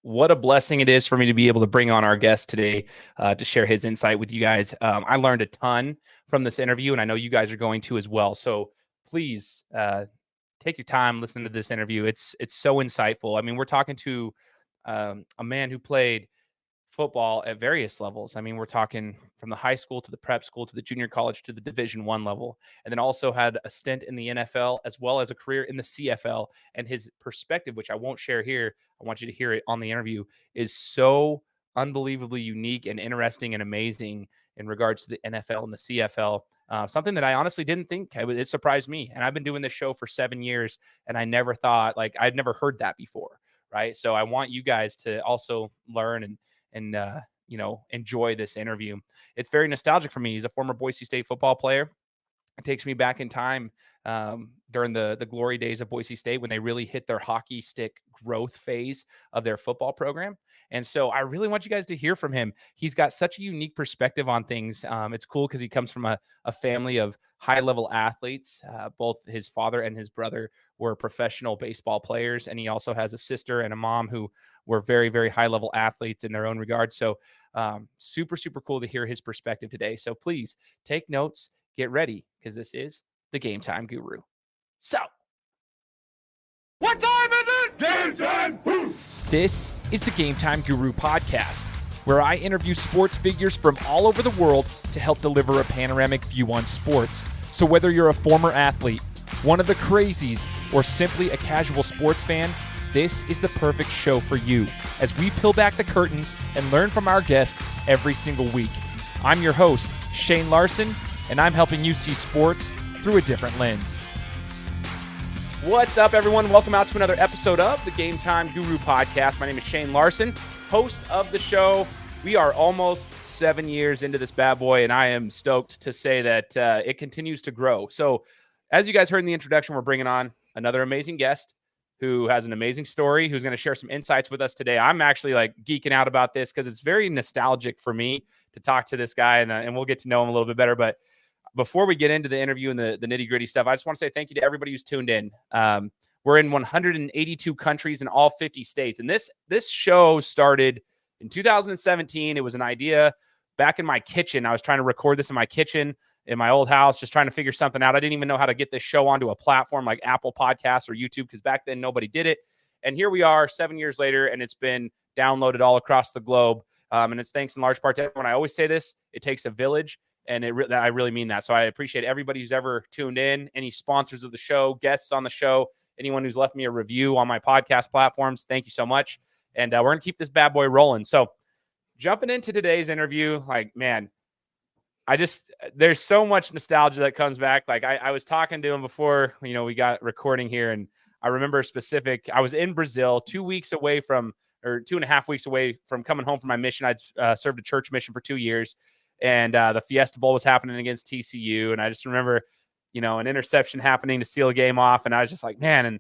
what a blessing it is for me to be able to bring on our guest today to share his insight with you guys. I learned a ton from this interview, and I know you guys are going to as well. So please take your time, listen to this interview. It's so insightful. I mean, we're talking to a man who played football at various levels. I mean, we're talking from the high school to the prep school to the junior college to the Division I level, and then also had a stint in the NFL as well as a career in the CFL. And his perspective, which I won't share here, I want you to hear it on the interview, is so unbelievably unique and interesting and amazing in regards to the NFL and the CFL. Something that I honestly didn't think. It surprised me. And I've been doing this show for 7 years, and I never thought, like, I'd never heard that before. Right. So I want you guys to also learn and enjoy this interview. It's very nostalgic for me. He's a former Boise State football player. It takes me back in time during the glory days of Boise State when they really hit their hockey stick growth phase of their football program. And so I really want you guys to hear from him. He's got such a unique perspective on things. It's cool because he comes from a family of high-level athletes. Both his father and his brother were professional baseball players, and he also has a sister and a mom who were very, very high-level athletes in their own regard. So super, super cool to hear his perspective today. So please take notes, get ready, because this is the Game Time Guru. So, what time is it? Game time! Boom. This is the Game Time Guru podcast, where I interview sports figures from all over the world to help deliver a panoramic view on sports. So whether you're a former athlete, one of the crazies, or simply a casual sports fan, this is the perfect show for you as we peel back the curtains and learn from our guests every single week. I'm your host, Shane Larson, and I'm helping you see sports through a different lens. What's up, everyone? Welcome out to another episode of the Game Time Guru podcast. My name is Shane Larson, host of the show. We are almost 7 years into this bad boy, and I am stoked to say that it continues to grow. So as you guys heard in the introduction, we're bringing on another amazing guest who has an amazing story, who's going to share some insights with us today. I'm actually like geeking out about this because it's very nostalgic for me to talk to this guy, and we'll get to know him a little bit better. But before we get into the interview and the nitty gritty stuff, I just want to say thank you to everybody who's tuned in. We're in 182 countries in all 50 states. And this show started in 2017. It was an idea back in my kitchen. I was trying to record this in my kitchen in my old house, just trying to figure something out. I didn't even know how to get this show onto a platform like Apple Podcasts or YouTube, because back then nobody did it. And here we are 7 years later, and it's been downloaded all across the globe. And it's thanks in large part to everyone. I always say this, it takes a village. And I really mean that. So I appreciate everybody who's ever tuned in, any sponsors of the show, guests on the show, anyone who's left me a review on my podcast platforms. Thank you so much. And we're going to keep this bad boy rolling. So jumping into today's interview, like, man, there's so much nostalgia that comes back. Like I was talking to him before, we got recording here, and I remember I was in Brazil 2 weeks away from, or 2.5 weeks away from coming home from my mission. I'd served a church mission for 2 years. And the Fiesta Bowl was happening against TCU. And I just remember, an interception happening to seal a game off. And I was just like, man. And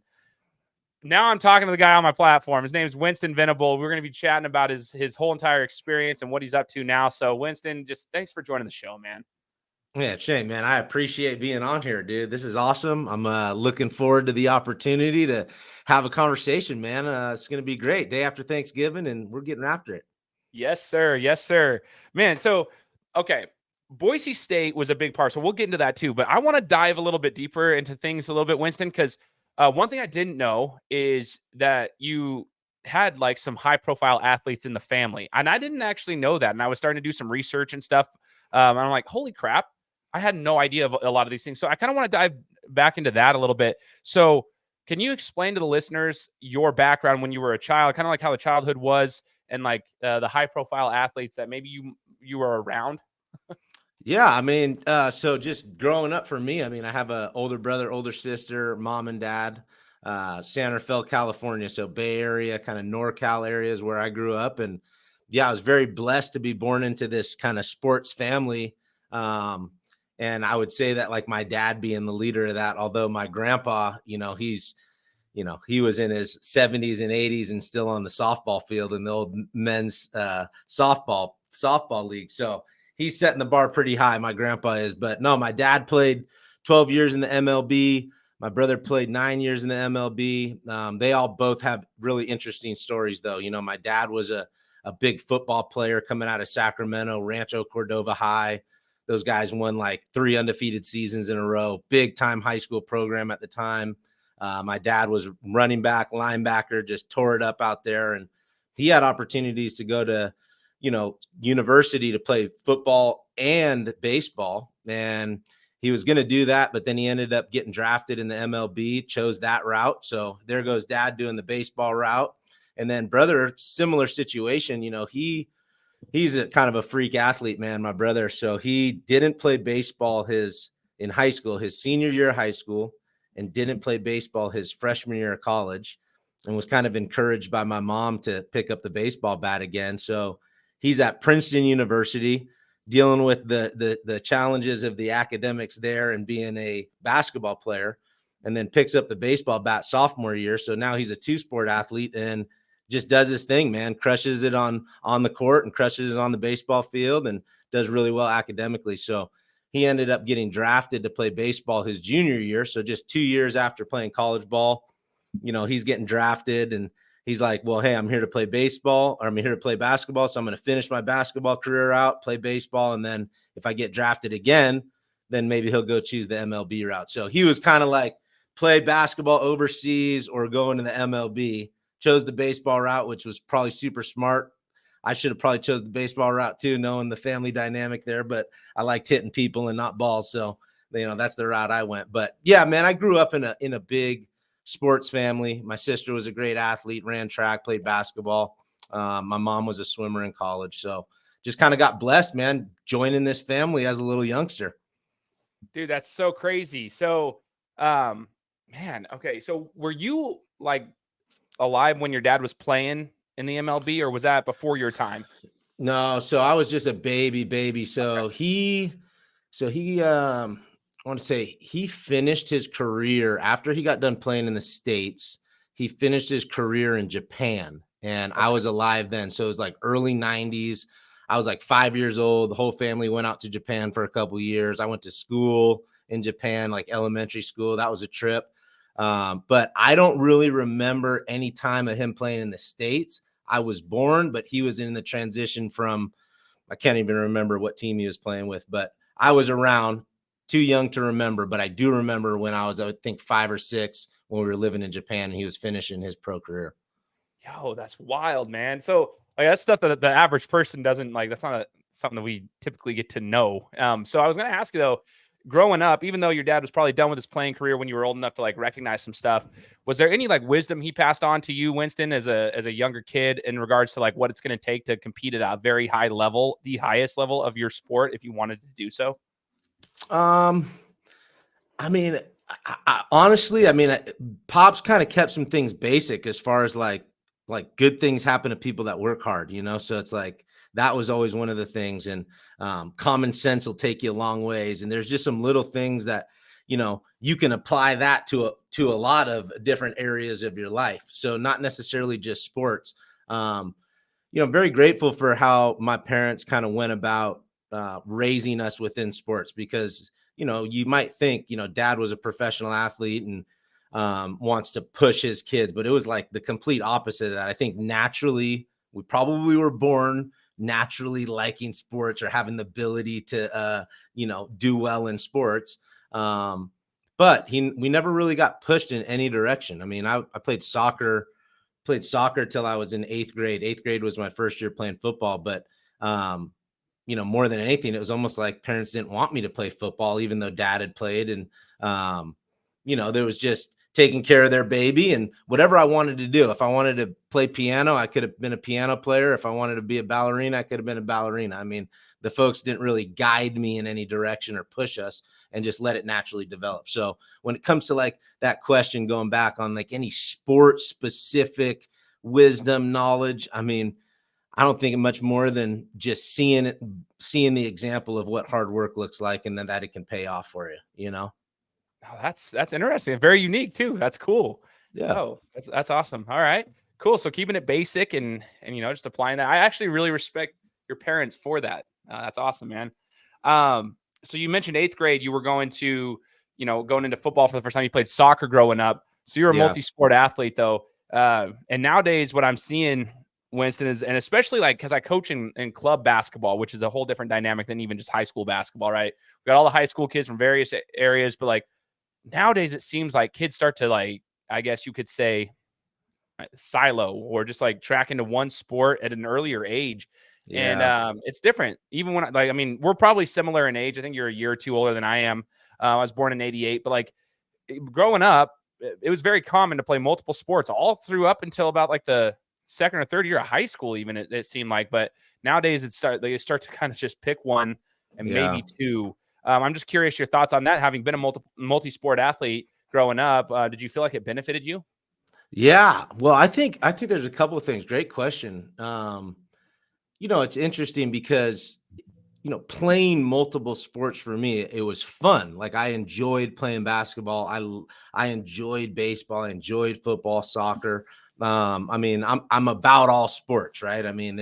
now I'm talking to the guy on my platform. His name is Winston Venable. We're going to be chatting about his whole entire experience and what he's up to now. So Winston, just thanks for joining the show, man. Yeah, Shane, man, I appreciate being on here, dude. This is awesome. I'm looking forward to the opportunity to have a conversation, man. It's going to be great. Day after Thanksgiving, and we're getting after it. Yes, sir. Yes, sir. Man, so okay, Boise State was a big part, so we'll get into that too. But I want to dive a little bit deeper into things a little bit, Winston, because one thing I didn't know is that you had like some high-profile athletes in the family, and I didn't actually know that. And I was starting to do some research and stuff, and I'm like, holy crap, I had no idea of a lot of these things. So I kind of want to dive back into that a little bit. So can you explain to the listeners your background when you were a child, kind of like how the childhood was, and like the high-profile athletes that maybe you were around? Yeah, I mean, so just growing up for me, I mean, I have an older brother, older sister, mom and dad, Santa Fe, California. So Bay Area, kind of NorCal areas where I grew up. And yeah, I was very blessed to be born into this kind of sports family. And I would say that like my dad being the leader of that, although my grandpa, he was in his 70s and 80s and still on the softball field in the old men's softball league. So he's setting the bar pretty high. My grandpa is, but no, my dad played 12 years in the MLB. My brother played 9 years in the MLB. They all both have really interesting stories, though. You know, my dad was a big football player coming out of Sacramento, Rancho Cordova High. Those guys won like 3 undefeated seasons in a row, big time high school program at the time. My dad was running back, linebacker, just tore it up out there. And he had opportunities to go to, you know, university to play football and baseball. And he was going to do that, but then he ended up getting drafted in the MLB, chose that route. So there goes dad doing the baseball route. And then brother, similar situation, you know, he's a kind of a freak athlete, man, my brother. So he didn't play baseball in high school, his senior year of high school, and didn't play baseball his freshman year of college, and was kind of encouraged by my mom to pick up the baseball bat again. So he's at Princeton University, dealing with the challenges of the academics there and being a basketball player, and then picks up the baseball bat sophomore year. So now he's a 2-sport athlete and just does his thing, man, crushes it on the court and crushes it on the baseball field and does really well academically. So he ended up getting drafted to play baseball his junior year. So just 2 years after playing college ball, you know, he's getting drafted, and he's like, well, hey, I'm here to play baseball, or I'm here to play basketball. So I'm going to finish my basketball career out, play baseball. And then if I get drafted again, then maybe he'll go choose the MLB route. So he was kind of like, play basketball overseas or go into the MLB, chose the baseball route, which was probably super smart. I should have probably chose the baseball route too, knowing the family dynamic there, but I liked hitting people and not balls. So, you know, that's the route I went. But yeah, man, I grew up in a big sports family. My sister was a great athlete, ran track, played basketball. My mom was a swimmer in college. So just kind of got blessed, man, joining this family as a little youngster. Dude, that's so crazy. So, man, okay. So were you like alive when your dad was playing in the MLB, or was that before your time? No, so I was just a baby. So Okay. I want to say he finished his career after he got done playing in the States. He finished his career in Japan, and I was alive then. So it was like early 90s. I was like 5 years old. The whole family went out to Japan for a couple of years. I went to school in Japan, like elementary school. That was a trip. But I don't really remember any time of him playing in the States. I was born, but he was in the transition from, I can't even remember what team he was playing with, but I was around, too young to remember. But I do remember when I would think 5 or 6, when we were living in Japan and he was finishing his pro career. Yo, that's wild, man. So like, that's stuff that the average person doesn't like. That's not something that we typically get to know. So I was going to ask you though, growing up, even though your dad was probably done with his playing career when you were old enough to like recognize some stuff, was there any like wisdom he passed on to you, Winston, as a younger kid in regards to like what it's going to take to compete at a very high level, the highest level of your sport, if you wanted to do so? I mean, honestly, I mean, Pops kind of kept some things basic as far as like good things happen to people that work hard, you know? So it's like, that was always one of the things. And common sense will take you a long ways. And there's just some little things that, you know, you can apply that to a lot of different areas of your life. So not necessarily just sports. You know, I'm very grateful for how my parents kind of went about raising us within sports, because, you know, you might think, you know, dad was a professional athlete and wants to push his kids, but it was like the complete opposite of that. I think naturally, we probably were born naturally liking sports or having the ability to, you know, do well in sports. But we never really got pushed in any direction. I mean, I played soccer till I was in 8th grade. 8th grade was my first year playing football, but, you know, more than anything, it was almost like parents didn't want me to play football, even though dad had played. And, you know, there was just taking care of their baby and whatever I wanted to do. If I wanted to play piano, I could have been a piano player. If I wanted to be a ballerina, I could have been a ballerina. I mean, the folks didn't really guide me in any direction or push us, and just let it naturally develop. So when it comes to like that question, going back on like any sports specific wisdom, knowledge, I mean, I don't think much more than just seeing the example of what hard work looks like, and then that it can pay off for you, you know? Oh, that's interesting. Very unique too. That's cool. Yeah. Oh, that's awesome. All right, cool. So keeping it basic and you know, just applying that. I actually really respect your parents for that. That's awesome, man. So you mentioned 8th grade. You were going to, going into football for the first time. You played soccer growing up. So you're a Yeah. multi-sport athlete though. And nowadays what I'm seeing, Winston, is, and especially like, cause I coach in club basketball, which is a whole different dynamic than even just high school basketball, right? We got all the high school kids from various areas, but like nowadays it seems like kids start to like, I guess you could say, silo or just like track into one sport at an earlier age. Yeah. And it's different. Even when we're probably similar in age. I think you're a year or two older than I am. I was born in 88, but like growing up, it was very common to play multiple sports all through up until about like the second or third year of high school, even it seemed like. But nowadays they start to kind of just pick one and maybe two. I'm just curious your thoughts on that. Having been a multi-sport athlete growing up, did you feel like it benefited you? Yeah. Well, I think there's a couple of things. Great question. It's interesting because, playing multiple sports for me, it was fun. Like I enjoyed playing basketball. I enjoyed baseball. I enjoyed football, soccer. I'm about all sports, right? I mean,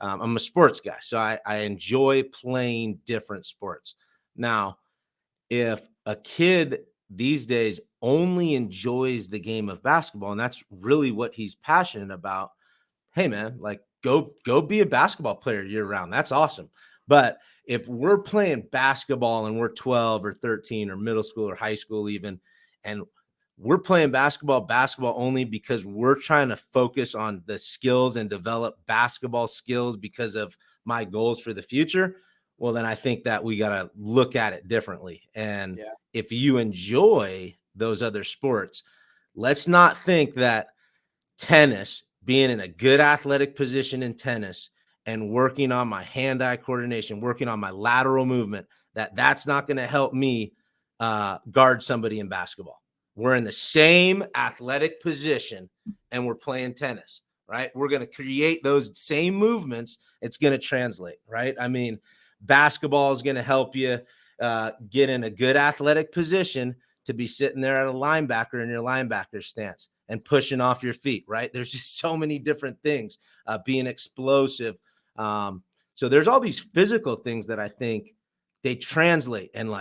I'm a sports guy, so I enjoy playing different sports. Now, if a kid these days only enjoys the game of basketball, and that's really what he's passionate about, hey man, like go be a basketball player year round. That's awesome. But if we're playing basketball and we're 12 or 13 or middle school or high school even, and we're playing basketball only because we're trying to focus on the skills and develop basketball skills because of my goals for the future, well, then I think that we got to look at it differently. And if you enjoy those other sports, let's not think that tennis, being in a good athletic position in tennis and working on my hand-eye coordination, working on my lateral movement, that's not going to help me guard somebody in basketball. We're in the same athletic position and we're playing tennis, right? We're going to create those same movements. It's going to translate, right? I mean, basketball is going to help you get in a good athletic position to be sitting there at a linebacker in your linebacker stance and pushing off your feet, right? There's just so many different things, being explosive. So there's all these physical things that I think they translate and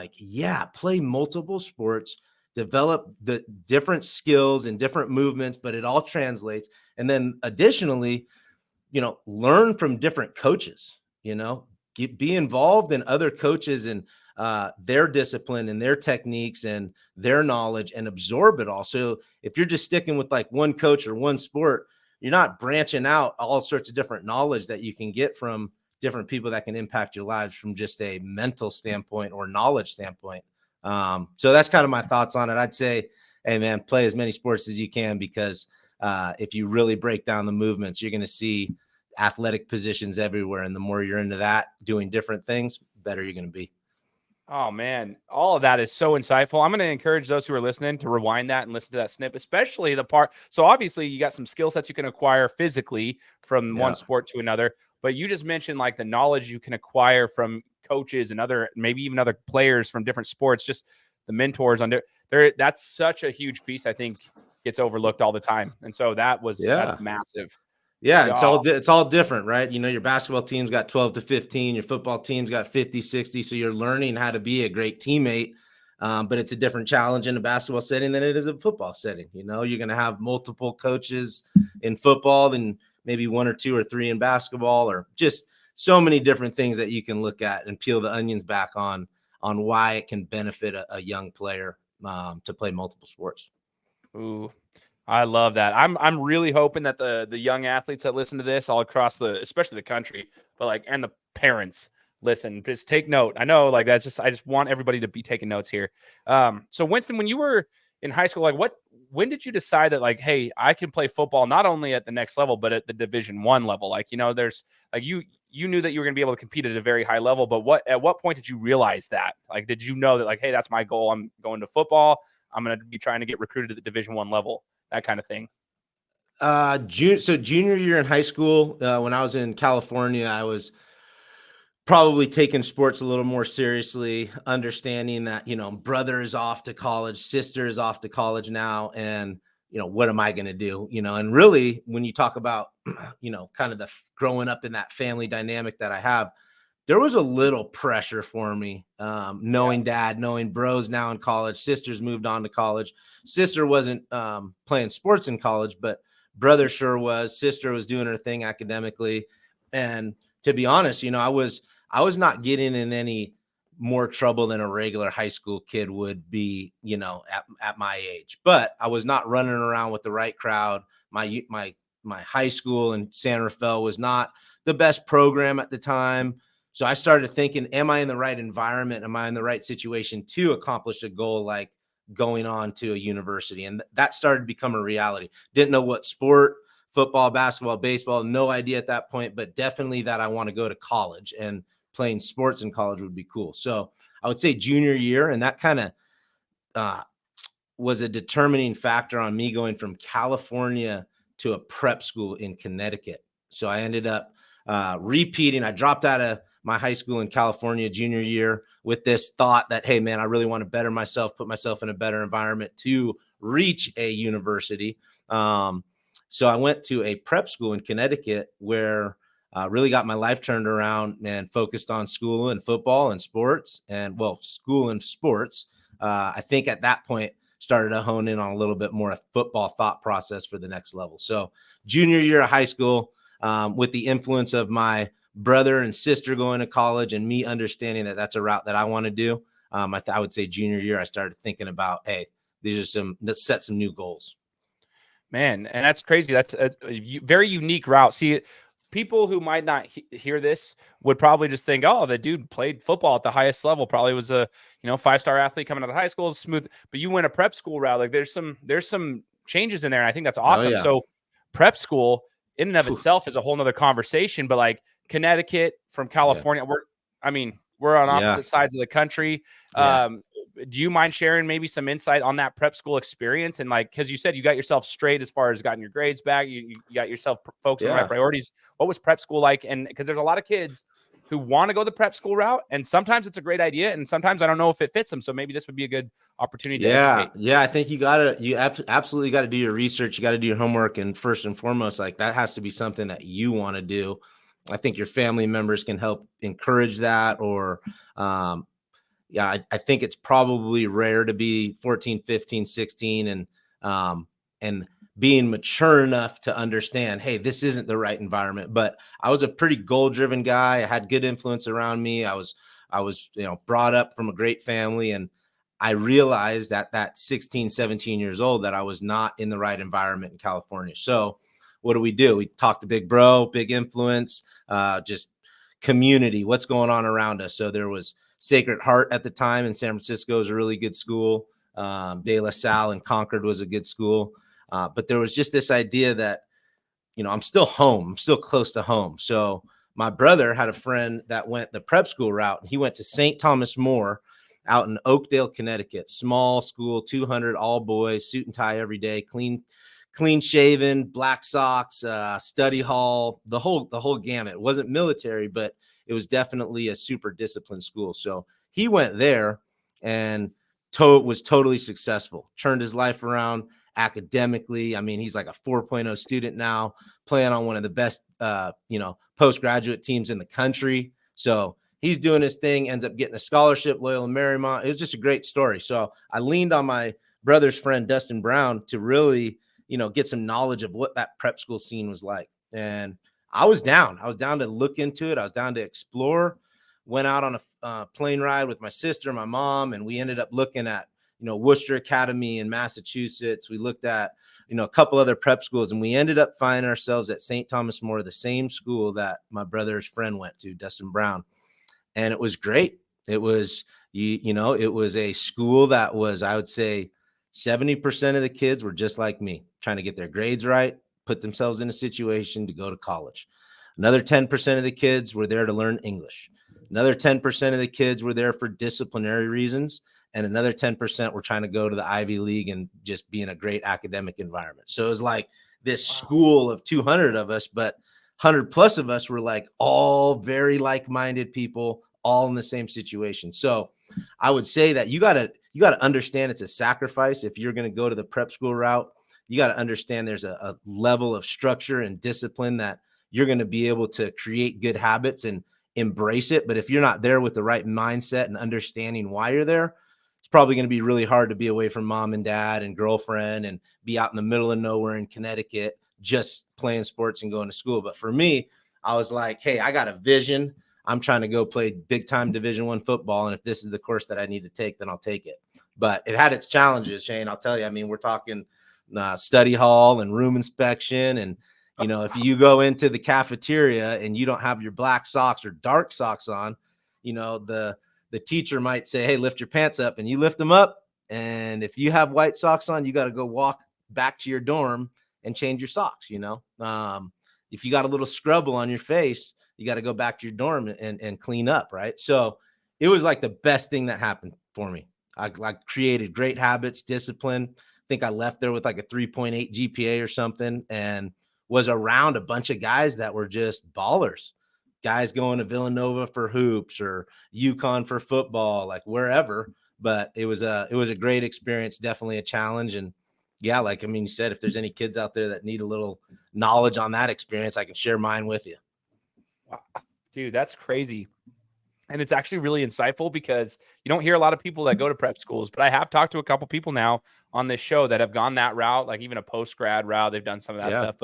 play multiple sports, develop the different skills and different movements, but it all translates. And then additionally, learn from different coaches, be involved in other coaches and their discipline and their techniques and their knowledge and absorb it all. So if you're just sticking with like one coach or one sport, you're not branching out all sorts of different knowledge that you can get from different people that can impact your lives from just a mental standpoint or knowledge standpoint. So that's kind of my thoughts on it. I'd say, hey man, play as many sports as you can, because if you really break down the movements, you're going to see athletic positions everywhere. And the more you're into that, doing different things, better you're going to be. Oh man, all of that is so insightful. I'm going to encourage those who are listening to rewind that and listen to that snip, especially the part. So obviously you got some skill sets you can acquire physically from one sport to another, but you just mentioned like the knowledge you can acquire from coaches and maybe even other players from different sports, just the mentors under there. That's such a huge piece. I think gets overlooked all the time. And so that's massive. Yeah, it's all different, right? Your basketball team's got 12 to 15, your football team's got 50, 60. So you're learning how to be a great teammate. But it's a different challenge in a basketball setting than it is a football setting. You're going to have multiple coaches in football than maybe one or two or three in basketball, or just so many different things that you can look at and peel the onions back on why it can benefit a young player to play multiple sports. Ooh, I love that. I'm really hoping that the young athletes that listen to this all across especially the country, but and the parents listen, just take note. I know I just want everybody to be taking notes here. So Winston, when you were in high school, when did you decide that hey, I can play football not only at the next level, but at the Division I level? There's you knew that you were going to be able to compete at a very high level, but at what point did you realize that? Did you know that hey, that's my goal. I'm going to football. I'm going to be trying to get recruited at the Division I level, that kind of thing. Junior year in high school, when I was in California, I was probably taking sports a little more seriously, understanding that, brother is off to college, sister is off to college now. And, what am I going to do? And really when you talk about, kind of the growing up in that family dynamic that I have, there was a little pressure for me, knowing dad, knowing bros now in college, sisters moved on to college. Sister wasn't playing sports in college, but brother sure was. Sister was doing her thing academically. And to be honest, I was not getting in any more trouble than a regular high school kid would be, at my age. But I was not running around with the right crowd. My high school in San Rafael was not the best program at the time. So I started thinking, am I in the right environment? Am I in the right situation to accomplish a goal like going on to a university? And that started to become a reality. Didn't know what sport, football, basketball, baseball, no idea at that point, but definitely that I want to go to college, and playing sports in college would be cool. So I would say junior year, and that kind of was a determining factor on me going from California to a prep school in Connecticut. So I ended up repeating. I dropped out of my high school in California junior year with this thought that, hey, man, I really want to better myself, put myself in a better environment to reach a university. So I went to a prep school in Connecticut where really got my life turned around and focused on school and football and sports, and school and sports. I think at that point started to hone in on a little bit more a football thought process for the next level. So junior year of high school, with the influence of my brother and sister going to college and me understanding that that's a route that I want to do. I would say junior year, I started thinking about, hey, let's set some new goals. Man, and that's crazy. That's a very unique route. See, people who might not hear this would probably just think, oh, the dude played football at the highest level, probably was a 5-star athlete coming out of high school, smooth. But you went a prep school route. Like there's some changes in there, and I think that's awesome. Oh, yeah. So prep school in and of itself is a whole nother conversation. But like Connecticut from California, we're on opposite sides of the country. Yeah. Do you mind sharing maybe some insight on that prep school experience? And like, because you said you got yourself straight as far as getting your grades back, you got yourself focused on the right priorities. What was prep school like? And because there's a lot of kids who want to go the prep school route, and sometimes it's a great idea, and sometimes I don't know if it fits them. So maybe this would be a good opportunity to educate. Yeah. I think you absolutely got to do your research. You got to do your homework. And first and foremost, like that has to be something that you want to do. I think your family members can help encourage that, or, I think it's probably rare to be 14, 15, 16 and being mature enough to understand, hey, this isn't the right environment. But I was a pretty goal-driven guy. I had good influence around me. I was brought up from a great family, and I realized that 16, 17 years old that I was not in the right environment in California. So what do? We talked to big bro, big influence, just community, what's going on around us. So there was Sacred Heart at the time in San Francisco is a really good school. De La Salle in Concord was a good school. But there was just this idea that, I'm still home. I'm still close to home. So my brother had a friend that went the prep school route, and he went to St. Thomas More out in Oakdale, Connecticut. Small school, 200, all boys, suit and tie every day, clean shaven, black socks, study hall, the whole gamut. It wasn't military, but it was definitely a super disciplined school. So he went there and was totally successful, turned his life around academically. I mean, he's like a 4.0 student now, playing on one of the best, postgraduate teams in the country. So he's doing his thing, ends up getting a scholarship, Loyola Marymount. It was just a great story. So I leaned on my brother's friend, Dustin Brown, to really, get some knowledge of what that prep school scene was like. And I was down to look into it. I was down to explore, went out on a plane ride with my sister, my mom, and we ended up looking at, Worcester Academy in Massachusetts. We looked at, a couple other prep schools, and we ended up finding ourselves at St. Thomas More, the same school that my brother's friend went to, Dustin Brown. And it was great. It was, it was a school that was, I would say, 70% of the kids were just like me, trying to get their grades right, put themselves in a situation to go to college. Another 10% of the kids were there to learn English. Another 10% of the kids were there for disciplinary reasons. And another 10% were trying to go to the Ivy League and just be in a great academic environment. So it was like this school of 200 of us, but 100 plus of us were like all very like-minded people, all in the same situation. So I would say that you got to understand it's a sacrifice. If you're going to go to the prep school route, you got to understand there's a level of structure and discipline that you're going to be able to create good habits and embrace it. But if you're not there with the right mindset and understanding why you're there, it's probably going to be really hard to be away from mom and dad and girlfriend and be out in the middle of nowhere in Connecticut, just playing sports and going to school. But for me, I was like, hey, I got a vision. I'm trying to go play big time Division I football. And if this is the course that I need to take, then I'll take it. But it had its challenges, Shane. I'll tell you, I mean, we're talking study hall and room inspection. And, you know, if you go into the cafeteria and you don't have your black socks or dark socks on, you know, the teacher might say, hey, lift your pants up, and you lift them up. And if you have white socks on, you got to go walk back to your dorm and change your socks. You know, if you got a little scrubble on your face, you got to go back to your dorm and clean up. Right. So it was like the best thing that happened for me. I created great habits, discipline. I think I left there with like a 3.8 GPA or something, and was around a bunch of guys that were just ballers. Guys going to Villanova for hoops or UConn for football, like wherever. But it was a great experience, definitely a challenge. And yeah, like, I mean, you said, if there's any kids out there that need a little knowledge on that experience, I can share mine with you. Wow. Dude, that's crazy. And it's actually really insightful because you don't hear a lot of people that go to prep schools, but I have talked to a couple people now on this show that have gone that route, like even a post-grad route. They've done some of that stuff,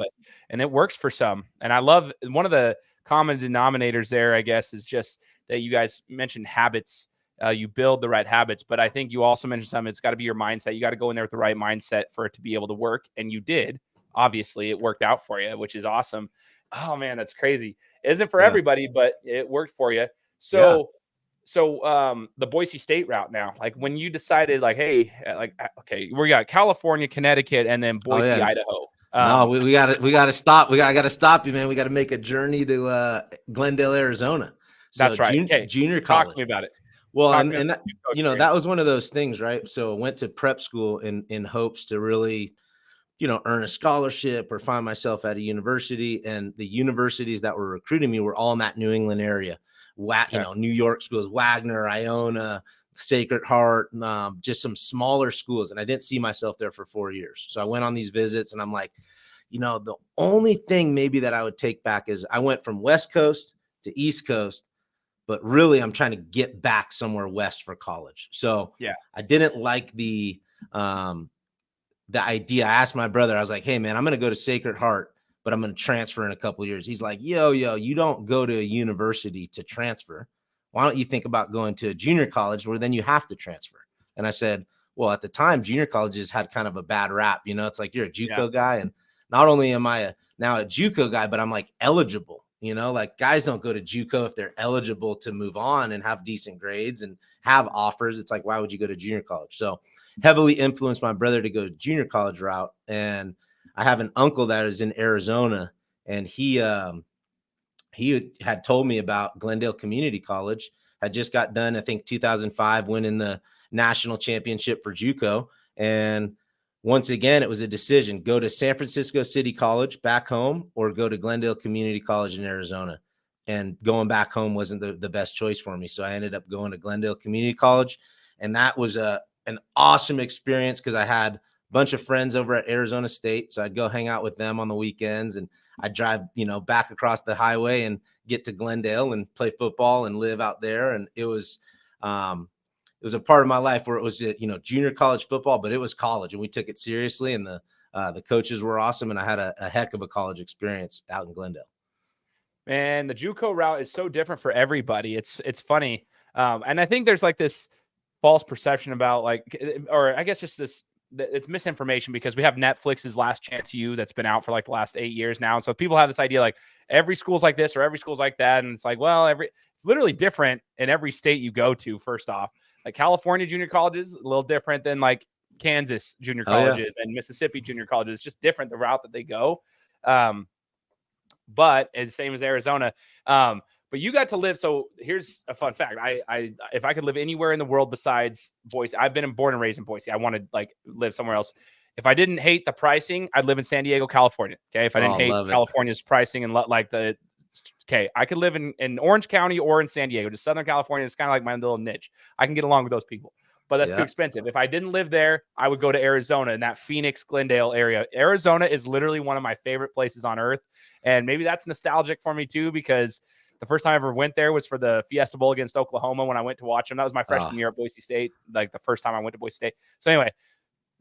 and it works for some. And I love one of the common denominators there, I guess, is just that you guys mentioned habits. You build the right habits, but I think you also mentioned something. It's got to be your mindset. You got to go in there with the right mindset for it to be able to work. And you did. Obviously, it worked out for you, which is awesome. Oh man, that's crazy. It isn't for everybody, but it worked for you. So the Boise State route now, like when you decided like, hey, like, okay, we got California, Connecticut, and then Boise, Idaho. No, we got to stop. I got to stop you, man. We got to make a journey to Glendale, Arizona. So that's right. Junior college. Talk to me about it. Well, and that, you know, that was one of those things, right? So I went to prep school in hopes to really, you know, earn a scholarship or find myself at a university. And the universities that were recruiting me were all in that New England area. You know, New York schools, Wagner, Iona, Sacred Heart, just some smaller schools. And I didn't see myself there for 4 years. So I went on these visits and I'm like, you know, the only thing maybe that I would take back is I went from West Coast to East Coast, but really I'm trying to get back somewhere West for college. So I didn't like the idea. I asked my brother, I was like, hey man, I'm going to go to Sacred Heart, but I'm going to transfer in a couple of years. He's like, yo, you don't go to a university to transfer. Why don't you think about going to a junior college where then you have to transfer? And I said, well, at the time, junior colleges had kind of a bad rap. You know, it's like you're a JUCO guy. And not only am I now a JUCO guy, but I'm like eligible. You know, like guys don't go to JUCO if they're eligible to move on and have decent grades and have offers. It's like, why would you go to junior college? So heavily influenced my brother to go to junior college route. And I have an uncle that is in Arizona, and he had told me about Glendale Community College. Had just got done, I think 2005, winning the national championship for JUCO. And once again, it was a decision: go to San Francisco City College back home, or go to Glendale Community College in Arizona. And going back home wasn't the best choice for me, so I ended up going to Glendale Community College, and that was an awesome experience because I had a bunch of friends over at Arizona State. So I'd go hang out with them on the weekends, and I'd drive, you know, back across the highway and get to Glendale and play football and live out there. And it was a part of my life where it was, you know, junior college football, but it was college, and we took it seriously. And the coaches were awesome. And I had a heck of a college experience out in Glendale. Man, the JUCO route is so different for everybody. It's funny. And I think there's like this false perception about like, or I guess just this, it's misinformation because we have Netflix's Last Chance U that's been out for like the last 8 years now. And so people have this idea like every school's like this or every school's like that. And it's like, well, it's literally different in every state you go to. First off, like California junior colleges, a little different than like Kansas junior colleges and Mississippi junior colleges. It's just different, the route that they go. But it's the same as Arizona. But you got to live. So here's a fun fact. If I could live anywhere in the world besides Boise, I've been born and raised in Boise. I want to like live somewhere else. If I didn't hate the pricing, I'd live in San Diego, California. Okay. If I didn't hate California's pricing and I could live in Orange County or in San Diego, just Southern California. It's kind of like my little niche. I can get along with those people, but that's too expensive. If I didn't live there, I would go to Arizona in that Phoenix, Glendale area. Arizona is literally one of my favorite places on earth. And maybe that's nostalgic for me too, because The first time I ever went there was for the Fiesta Bowl against Oklahoma when I went to watch them. That was my freshman year at Boise State, like the first time I went to Boise State. So anyway,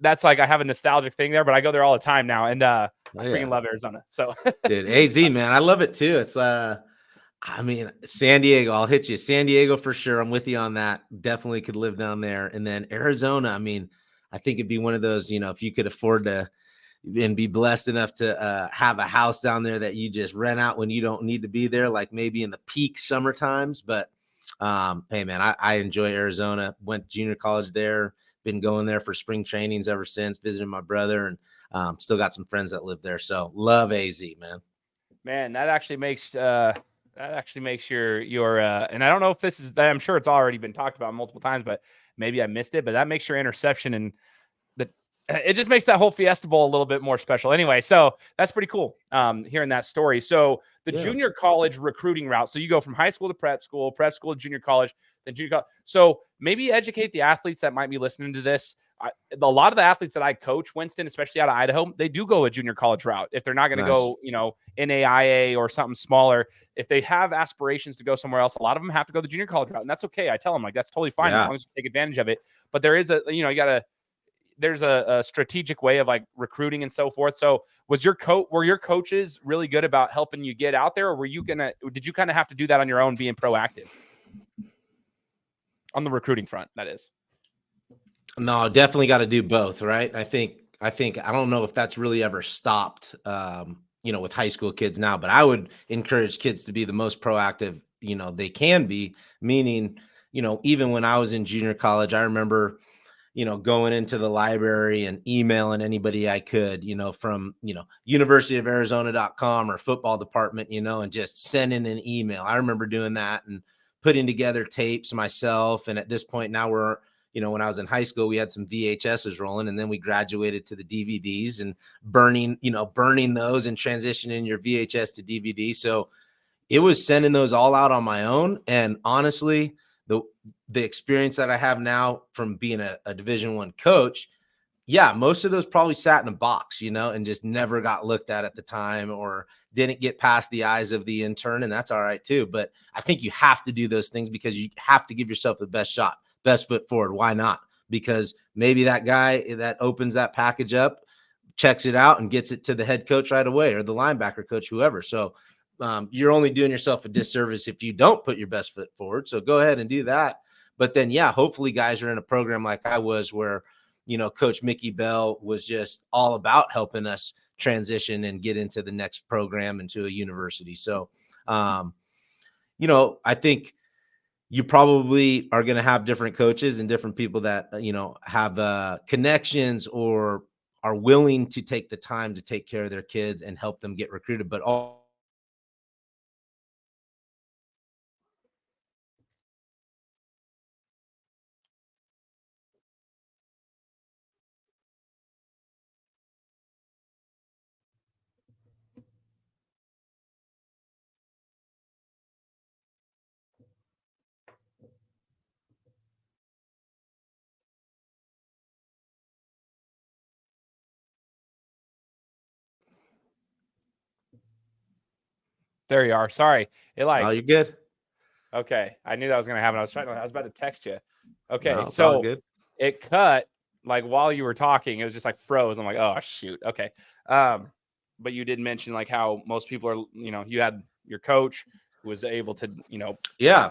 that's like I have a nostalgic thing there, but I go there all the time now, and I freaking love Arizona. So, dude, AZ, man, I love it too. It's I mean, San Diego, I'll hit you. San Diego for sure. I'm with you on that. Definitely could live down there. And then Arizona, I mean, I think it'd be one of those, you know, if you could afford to and be blessed enough to have a house down there that you just rent out when you don't need to be there, like maybe in the peak summer times. But hey, man, I enjoy Arizona. Went junior college there, been going there for spring trainings ever since, visiting my brother, and still got some friends that live there. So love AZ, man. Man, that actually makes your and I don't know if this is, I'm sure it's already been talked about multiple times, but maybe I missed it, but that makes your interception and it just makes that whole Fiesta Bowl a little bit more special. Anyway, so that's pretty cool hearing that story. So the junior college recruiting route, so you go from high school to prep school to junior college, then junior college. So maybe educate the athletes that might be listening to this. A lot of the athletes that I coach, Winston, especially out of Idaho, they do go a junior college route. If they're not going to go, you know, NAIA or something smaller, if they have aspirations to go somewhere else, a lot of them have to go the junior college route. And that's okay. I tell them, like, that's totally fine as long as you take advantage of it. But there is there's a strategic way of like recruiting and so forth. So were your coaches really good about helping you get out there, or did you kind of have to do that on your own, being proactive on the recruiting front? That is. No, definitely got to do both, right? I think I don't know if that's really ever stopped, you know, with high school kids now, but I would encourage kids to be the most proactive, you know, they can be, meaning, you know, even when I was in junior college, I remember, you know, going into the library and emailing anybody I could, you know, from, you know, universityofarizona.com or football department, you know, and just sending an email. I remember doing that and putting together tapes myself. And at this point now you know, when I was in high school, we had some VHSs rolling, and then we graduated to the DVDs and burning those and transitioning your VHS to DVD. So it was sending those all out on my own. And honestly, the experience that I have now from being a Division I coach, most of those probably sat in a box, you know, and just never got looked at the time or didn't get past the eyes of the intern. And that's all right too. But I think you have to do those things because you have to give yourself the best shot. Best foot forward. Why not? Because maybe that guy that opens that package up, checks it out and gets it to the head coach right away, or the linebacker coach, whoever. So you're only doing yourself a disservice if you don't put your best foot forward. So go ahead and do that. But then, hopefully guys are in a program like I was where, you know, Coach Mickey Bell was just all about helping us transition and get into the next program into a university. So, you know, I think you probably are going to have different coaches and different people that, you know, have connections or are willing to take the time to take care of their kids and help them get recruited. But There you are. Sorry. oh, you're good. Okay. I knew that was going to happen. I was about to text you. Okay. No, it's So all good. it cut like while you were talking, it was just like froze. I'm like, oh shoot. Okay. But you did mention like how most people are, you know, you had your coach who was able to, you know. Yeah.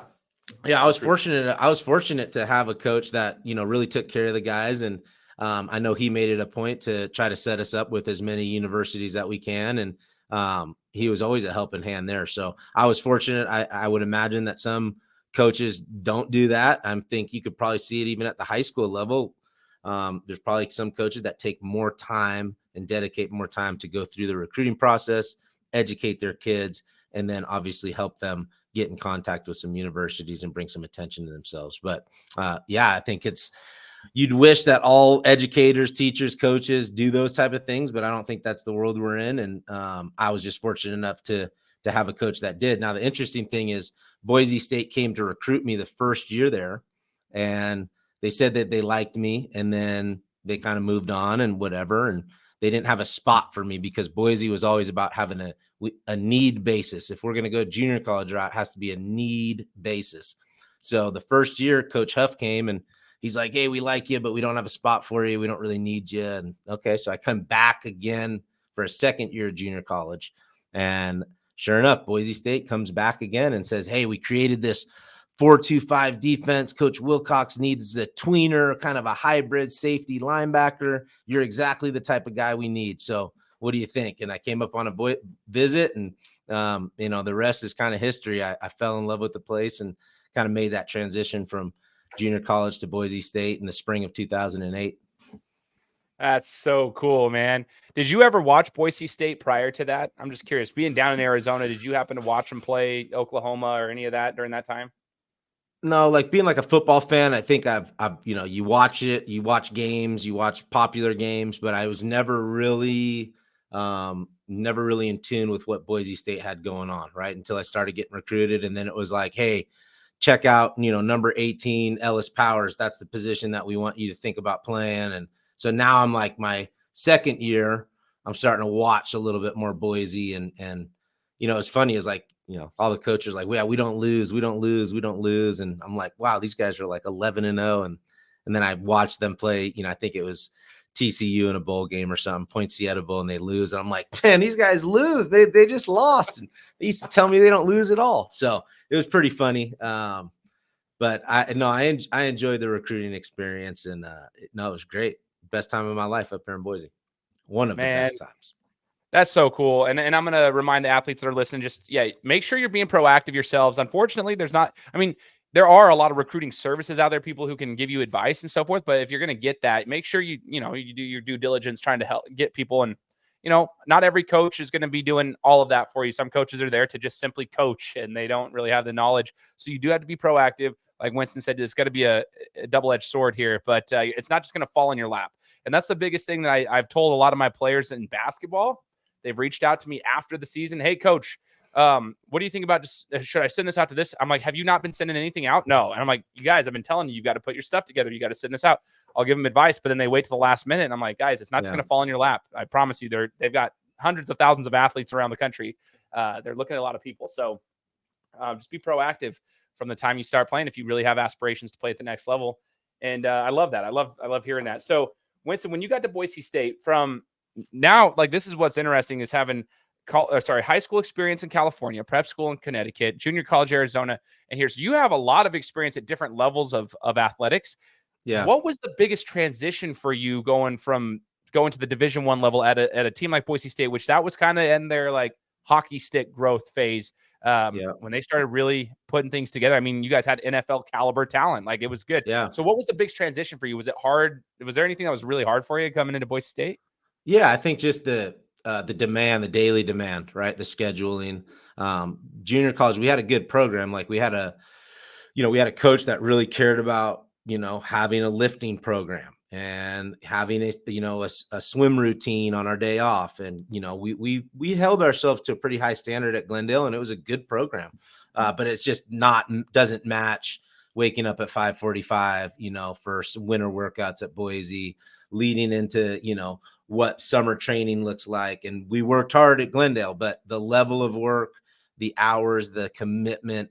I was fortunate to have a coach that, you know, really took care of the guys. And I know he made it a point to try to set us up with as many universities that we can. And he was always a helping hand there. So I was fortunate. I would imagine that some coaches don't do that. I think you could probably see it even at the high school level. There's probably some coaches that take more time and dedicate more time to go through the recruiting process, educate their kids, and then obviously help them get in contact with some universities and bring some attention to themselves. But I think you'd wish that all educators, teachers, coaches do those type of things, but I don't think that's the world we're in. And I was just fortunate enough to have a coach that did. Now, the interesting thing is Boise State came to recruit me the first year there, and they said that they liked me, and then they kind of moved on and whatever. And they didn't have a spot for me because Boise was always about having a need basis. If we're going to go junior college route, it has to be a need basis. So the first year, Coach Huff came and he's like, hey, we like you, but we don't have a spot for you. We don't really need you. And okay, so I come back again for a second year of junior college. And sure enough, Boise State comes back again and says, hey, we created this 4-2-5 defense. Coach Wilcox needs the tweener, kind of a hybrid safety linebacker. You're exactly the type of guy we need. So what do you think? And I came up on a visit, and the rest is kind of history. I fell in love with the place and kind of made that transition from junior college to Boise State in the spring of 2008. That's so cool, man. Did you ever watch Boise State prior to that? I'm just curious. Being down in Arizona, did you happen to watch them play Oklahoma or any of that during that time? No, like being like a football fan, I think I've you watch it, you watch games, you watch popular games, but I was never really in tune with what Boise State had going on, right? Until I started getting recruited. And then it was like, hey, check out, number 18, Ellis Powers. That's the position that we want you to think about playing. And so now I'm like my second year, I'm starting to watch a little bit more Boise. And it's funny is like, all the coaches are like, we don't lose. And I'm like, wow, these guys are like 11-0. And then I watched them play, I think it was TCU in a bowl game or something, Point Sieta Bowl, and they lose. And I'm like, man, these guys lose. They just lost. And they used to tell me they don't lose at all. So it was pretty funny. But I enjoyed the recruiting experience, and it was great. Best time of my life up here in Boise. One of the best times. That's so cool. And I'm going to remind the athletes that are listening, make sure you're being proactive yourselves. Unfortunately, there are a lot of recruiting services out there, people who can give you advice and so forth. But if you're going to get that, make sure you do your due diligence trying to help get people. And, not every coach is going to be doing all of that for you. Some coaches are there to just simply coach, and they don't really have the knowledge. So you do have to be proactive. Like Winston said, it's got to be a double-edged sword here, but it's not just going to fall in your lap. And that's the biggest thing that I've told a lot of my players in basketball. They've reached out to me after the season. Hey, coach, what do you think about this? Should I send this out to this? I'm like, have you not been sending anything out? No. And I'm like, you guys, I've been telling you, you've got to put your stuff together. You got to send this out. I'll give them advice, but then they wait to the last minute. And I'm like, guys, it's not just going to fall in your lap. I promise you, they've got hundreds of thousands of athletes around the country. They're looking at a lot of people. So just be proactive from the time you start playing if you really have aspirations to play at the next level. And I love that. I love hearing that. So Winston, when you got to Boise State, from now, like, this is what's interesting is having high school experience in California, prep school in Connecticut, junior college, Arizona. And so you have a lot of experience at different levels of athletics. Yeah. What was the biggest transition for you going to the Division I level at a team like Boise State, which that was kind of in their like hockey stick growth phase when they started really putting things together? I mean, you guys had NFL caliber talent. Like, it was good. Yeah. So what was the biggest transition for you? Was it hard? Was there anything that was really hard for you coming into Boise State? Yeah, I think just the demand, the daily demand, right? The scheduling. Junior college, we had a good program. Like, we had a coach that really cared about, having a lifting program and having a swim routine on our day off. And, we held ourselves to a pretty high standard at Glendale, and it was a good program. But it's just doesn't match waking up at 5:45, for some winter workouts at Boise, leading into, what summer training looks like. And we worked hard at Glendale, but the level of work, the hours, the commitment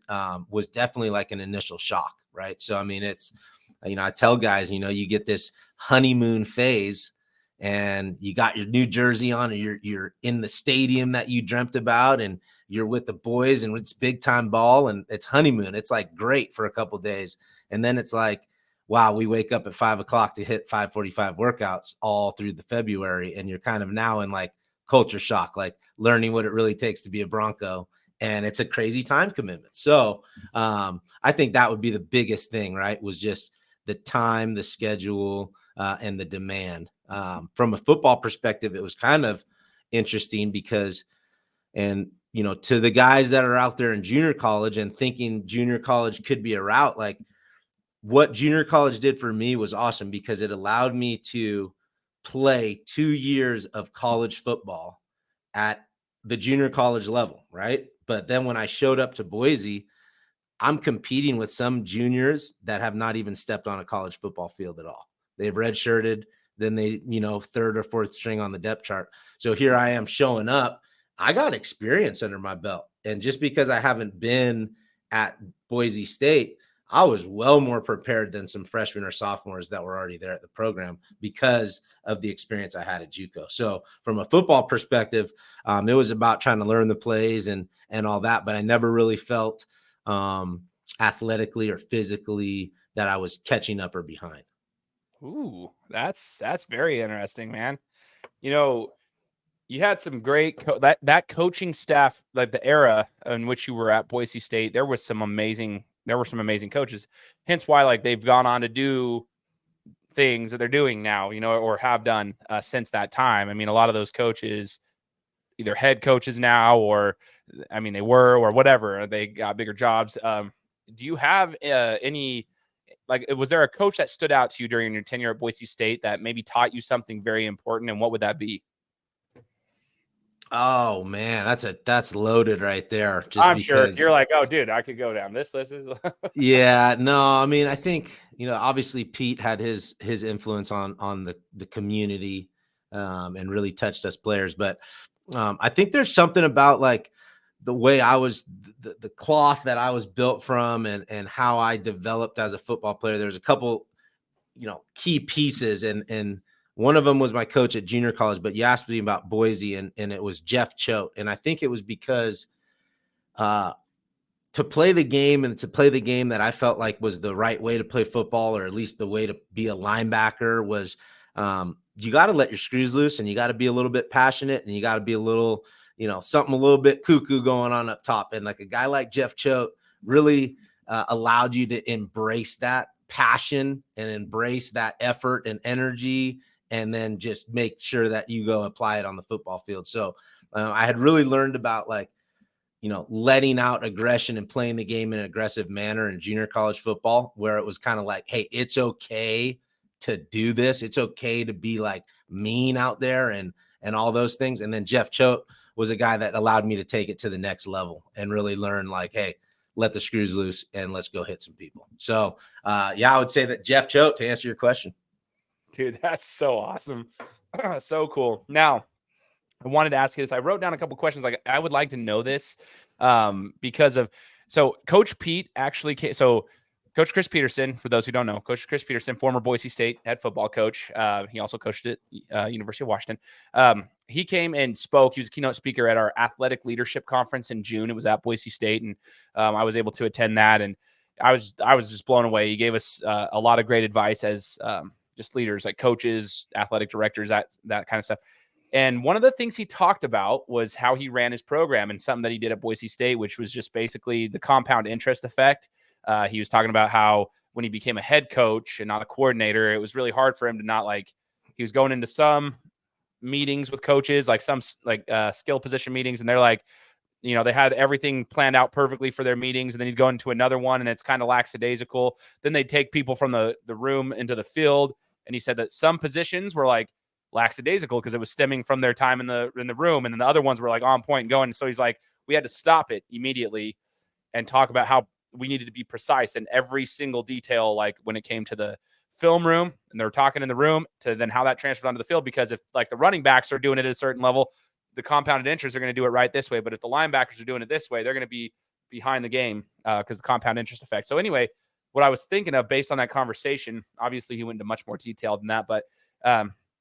was definitely like an initial shock, right? So, I mean, it's, I tell guys, you get this honeymoon phase and you got your new jersey on, and you're in the stadium that you dreamt about, and you're with the boys, and it's big time ball, and it's honeymoon. It's like great for a couple of days. And then it's like, wow, we wake up at 5 o'clock to hit 5:45 workouts all through the February. And you're kind of now in like culture shock, like learning what it really takes to be a Bronco. And it's a crazy time commitment. So I think that would be the biggest thing, right? Was just the time, the schedule, and the demand. From a football perspective, it was kind of interesting because, to the guys that are out there in junior college and thinking junior college could be a route, like, what junior college did for me was awesome because it allowed me to play 2 years of college football at the junior college level, right? But then when I showed up to Boise, I'm competing with some juniors that have not even stepped on a college football field at all. They've redshirted. than they, third or fourth string on the depth chart. So here I am showing up. I got experience under my belt. And just because I haven't been at Boise State, I was well more prepared than some freshmen or sophomores that were already there at the program because of the experience I had at JUCO. So from a football perspective, it was about trying to learn the plays and all that, but I never really felt athletically or physically that I was catching up or behind. Ooh, that's very interesting, man. You had some great that coaching staff, like the era in which you were at Boise State. There were some amazing coaches. Hence why, like, they've gone on to do things that they're doing now, or have done since that time. I mean, a lot of those coaches, either head coaches now, or they were, or whatever. They got bigger jobs. Do you have any? Like, was there a coach that stood out to you during your tenure at Boise State that maybe taught you something very important, and what would that be? Oh man, that's loaded right there. I'm sure you're like, oh, dude, I could go down this list. Yeah, no, I think, obviously Pete had his influence on the community and really touched us players. But I think there's something about like the way I was, the cloth that I was built from and how I developed as a football player. There's a couple, key pieces, and one of them was my coach at junior college, but you asked me about Boise, and it was Jeff Choate. And I think it was because to play the game that I felt like was the right way to play football, or at least the way to be a linebacker, was you got to let your screws loose, and you got to be a little bit passionate, and you got to be a little, something a little bit cuckoo going on up top. And like a guy like Jeff Choate really allowed you to embrace that passion and embrace that effort and energy, and then just make sure that you go apply it on the football field. So I had really learned about letting out aggression and playing the game in an aggressive manner in junior college football, where it was kind of like, hey, it's okay to do this. It's okay to be like mean out there and all those things. And then Jeff Choate was a guy that allowed me to take it to the next level and really learn like, hey, let the screws loose and let's go hit some people. So I would say that Jeff Choate, to answer your question. Dude, that's so awesome. So cool. Now, I wanted to ask you this. I wrote down a couple questions. Like, I would like to know this because of, so Coach Pete actually came. So Coach Chris Peterson, for those who don't know, Coach Chris Peterson, former Boise State head football coach. He also coached at University of Washington. He came and spoke. He was a keynote speaker at our athletic leadership conference in June. It was at Boise State, and I was able to attend that. And I was just blown away. He gave us a lot of great advice as just leaders, like coaches, athletic directors, that kind of stuff. And one of the things he talked about was how he ran his program, and something that he did at Boise State, which was just basically the compound interest effect. He was talking about how when he became a head coach and not a coordinator, it was really hard for him to not, like, he was going into some meetings with coaches, like some skill position meetings, and they're like, they had everything planned out perfectly for their meetings, and then he'd go into another one and it's kind of lackadaisical. Then they'd take people from the room into the field. And he said that some positions were like lackadaisical because it was stemming from their time in the room. And then the other ones were like on point and going. So he's like, we had to stop it immediately and talk about how we needed to be precise in every single detail. Like when it came to the film room and they're talking in the room, to then how that transfers onto the field. Because if like the running backs are doing it at a certain level, the compounded interest are going to do it right this way. But if the linebackers are doing it this way, they're going to be behind the game because the compound interest effect. So anyway, what I was thinking of based on that conversation, obviously he went into much more detail than that, but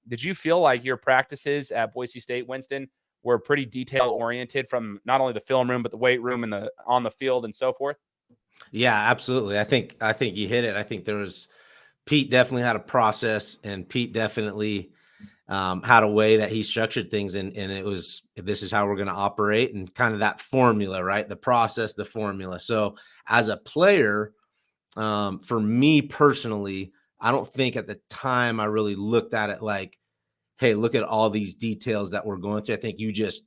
did you feel like your practices at Boise State, Winston, were pretty detail oriented from not only the film room, but the weight room and the on the field and so forth? Yeah, absolutely. I think you hit it. I think Pete definitely had a process, and Pete definitely had a way that he structured things. And it was, this is how we're going to operate, and kind of that formula, right? The process, the formula. So as a player, for me personally, I don't think at the time I really looked at it like, hey, look at all these details that we're going through. I think you just,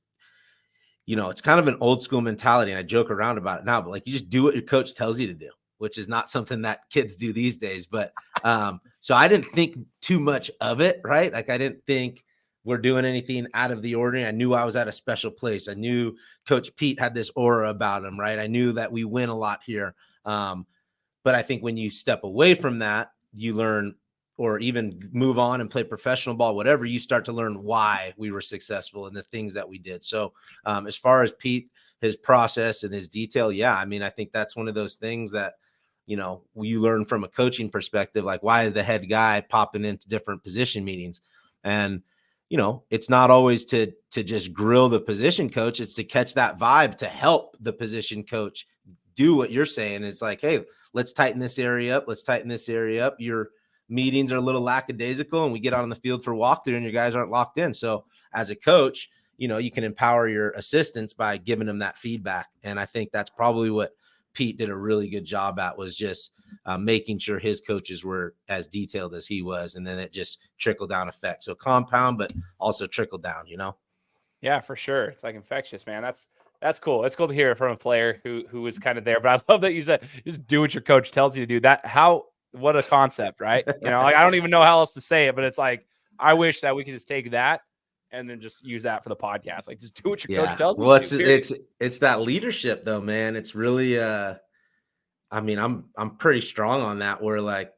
it's kind of an old school mentality, and I joke around about it now, but like, you just do what your coach tells you to do, which is not something that kids do these days. But so I didn't think too much of it, right? Like, I didn't think we're doing anything out of the ordinary. I knew I was at a special place. I knew Coach Pete had this aura about him, right? I knew that we win a lot here. But I think when you step away from that, you learn, or even move on and play professional ball, whatever, you start to learn why we were successful and the things that we did. So as far as Pete, his process and his detail, yeah, I mean, I think that's one of those things that, you learn from a coaching perspective, like why is the head guy popping into different position meetings? And, it's not always to just grill the position coach. It's to catch that vibe to help the position coach do what you're saying. It's like, hey, let's tighten this area up. Let's tighten this area up. Your meetings are a little lackadaisical and we get on the field for walkthrough and your guys aren't locked in. So as a coach, you can empower your assistants by giving them that feedback. And I think that's probably what Pete did a really good job at, was just making sure his coaches were as detailed as he was. And then it just trickled down effect. So compound, but also trickle down, Yeah, for sure. It's like infectious, man. That's cool. It's cool to hear it from a player who was kind of there. But I love that you said just do what your coach tells you to do. What a concept, right? Like I don't even know how else to say it, but it's like I wish that we could just take that and then just use that for the podcast. Like just do what your coach tells you. Well, it's that leadership though, man. It's really I mean, I'm pretty strong on that, where like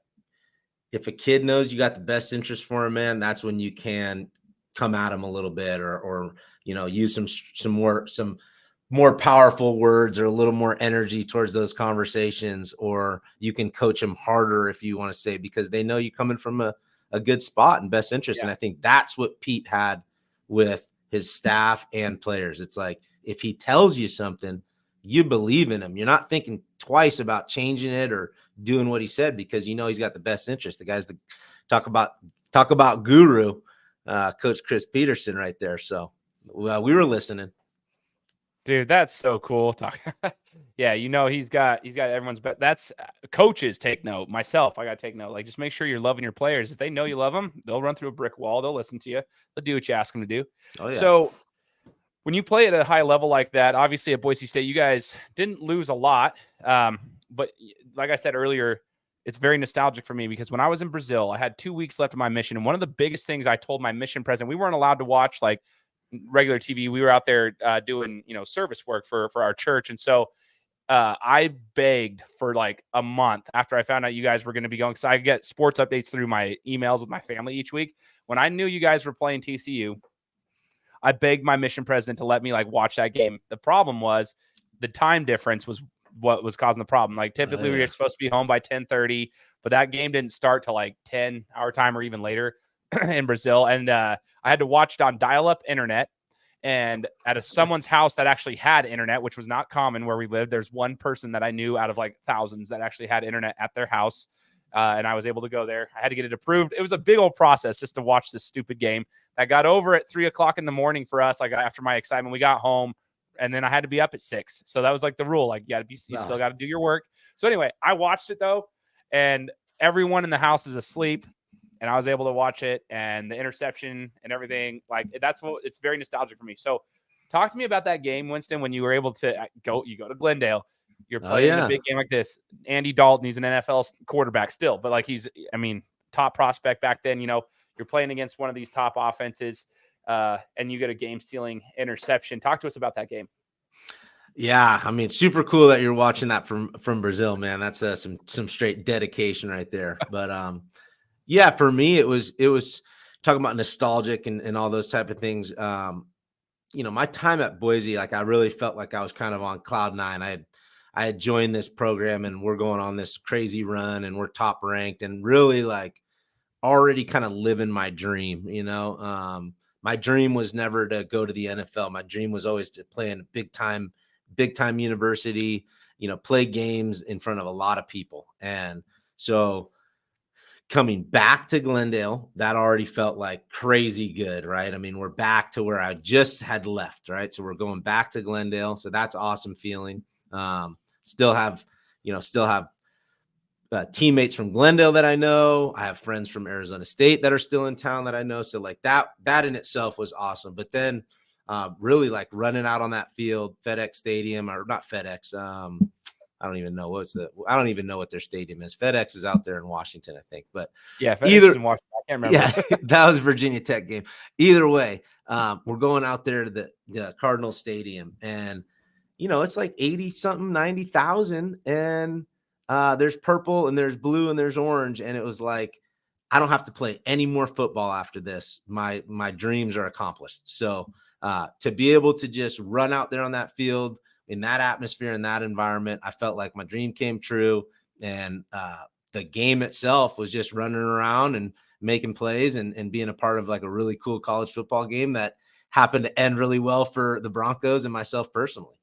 if a kid knows you got the best interest for him, man, that's when you can come at him a little bit or use some more powerful words or a little more energy towards those conversations, or you can coach them harder if you want to say, because they know you coming from a good spot and best interest. Yeah. And I think that's what Pete had with his staff and players. It's like, if he tells you something, you believe in him. You're not thinking twice about changing it or doing what he said, because he's got the best interest. The guy's talk about guru, Coach Chris Peterson right there. So we were listening. Dude, that's so cool. Yeah, he's got everyone's bet. That's coaches take note. Myself, I got to take note. Like, just make sure you're loving your players. If they know you love them, they'll run through a brick wall. They'll listen to you. They'll do what you ask them to do. Oh, yeah. So when you play at a high level like that, obviously at Boise State, you guys didn't lose a lot. But like I said earlier, it's very nostalgic for me, because when I was in Brazil, I had 2 weeks left of my mission. And one of the biggest things I told my mission president, we weren't allowed to watch like regular TV. We were out there doing, service work for our church. And so I begged for like a month after I found out you guys were going to be going. So I get sports updates through my emails with my family each week. When I knew you guys were playing TCU, I begged my mission president to let me like watch that game. The problem was the time difference was what was causing the problem. Like typically we were supposed to be home by 10:30, but that game didn't start till like 10 our time or even later in Brazil. And I had to watch it on dial-up internet, and at someone's house that actually had internet, which was not common where we lived. There's one person that I knew out of like thousands that actually had internet at their house. And I was able to go there. I had to get it approved. It was a big old process just to watch this stupid game that got over at 3:00 in the morning for us. Like after my excitement, we got home, and then I had to be up at 6. So that was like the rule. Like you still got to do your work. So anyway, I watched it though, and everyone in the house is asleep, and I was able to watch it, and the interception and everything. Like it's very nostalgic for me. So talk to me about that game, Winston, when you were able to go to Glendale. You're playing a big game like this. Andy Dalton, he's an NFL quarterback still, but like top prospect back then. You're playing against one of these top offenses, and you get a game-stealing interception. Talk to us about that game. Yeah, super cool that you're watching that from Brazil, man. That's some straight dedication right there. But yeah, for me, it was talking about nostalgic and all those type of things. My time at Boise, like I really felt like I was kind of on cloud nine. I had joined this program, and we're going on this crazy run, and we're top ranked, and really like already kind of living my dream. My dream was never to go to the NFL. My dream was always to play in a big time university, play games in front of a lot of people. And so coming back to Glendale, that already felt like crazy good, right? We're back to where I just had left, right? So we're going back to Glendale. So that's awesome feeling. Still have teammates from Glendale that I know. I have friends from Arizona State that are still in town that I know. So like that in itself was awesome. But then really like running out on that field, FedEx Stadium, or not FedEx. I don't even know what their stadium is. FedEx is out there in Washington, I think. But yeah, FedEx is in Washington. I can't remember. Yeah, that was Virginia Tech game. Either way, we're going out there to the Cardinal Stadium, and it's like 80-something, 90,000, and there's purple and there's blue and there's orange. And it was like, I don't have to play any more football after this. My dreams are accomplished. So to be able to just run out there on that field in that atmosphere, in that environment, I felt like my dream came true. And the game itself was just running around and making plays and being a part of like a really cool college football game that happened to end really well for the Broncos and myself personally.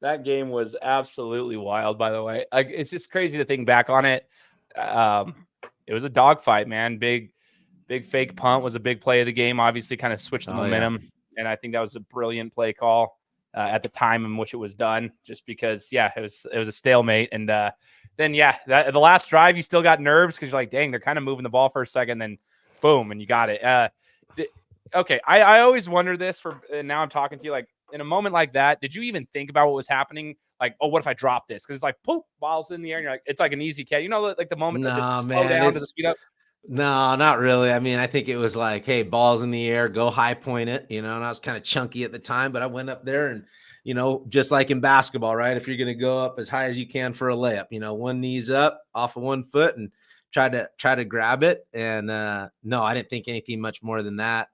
That game was absolutely wild, by the way. It's just crazy to think back on it. It was a dogfight, man. Big fake punt was a big play of the game. Obviously, kind of switched the momentum, and I think that was a brilliant play call at the time in which it was done. Just because, it was a stalemate, and then the last drive, you still got nerves because you're like, dang, they're kind of moving the ball for a second, then boom, and you got it. Okay, I always wonder this and now I'm talking to you like. In a moment like that, did you even think about what was happening? Like, oh, what if I drop this? Because it's like, poof, ball's in the air, and you're like, it's like an easy catch. You know, like the moment that just slow down to the speed up. No, not really. I mean, I think it was like, hey, ball's in the air, go high point it, and I was kind of chunky at the time, but I went up there and, just like in basketball, right? If you're going to go up as high as you can for a layup, one knee's up off of one foot and try to grab it. And no, I didn't think anything much more than that.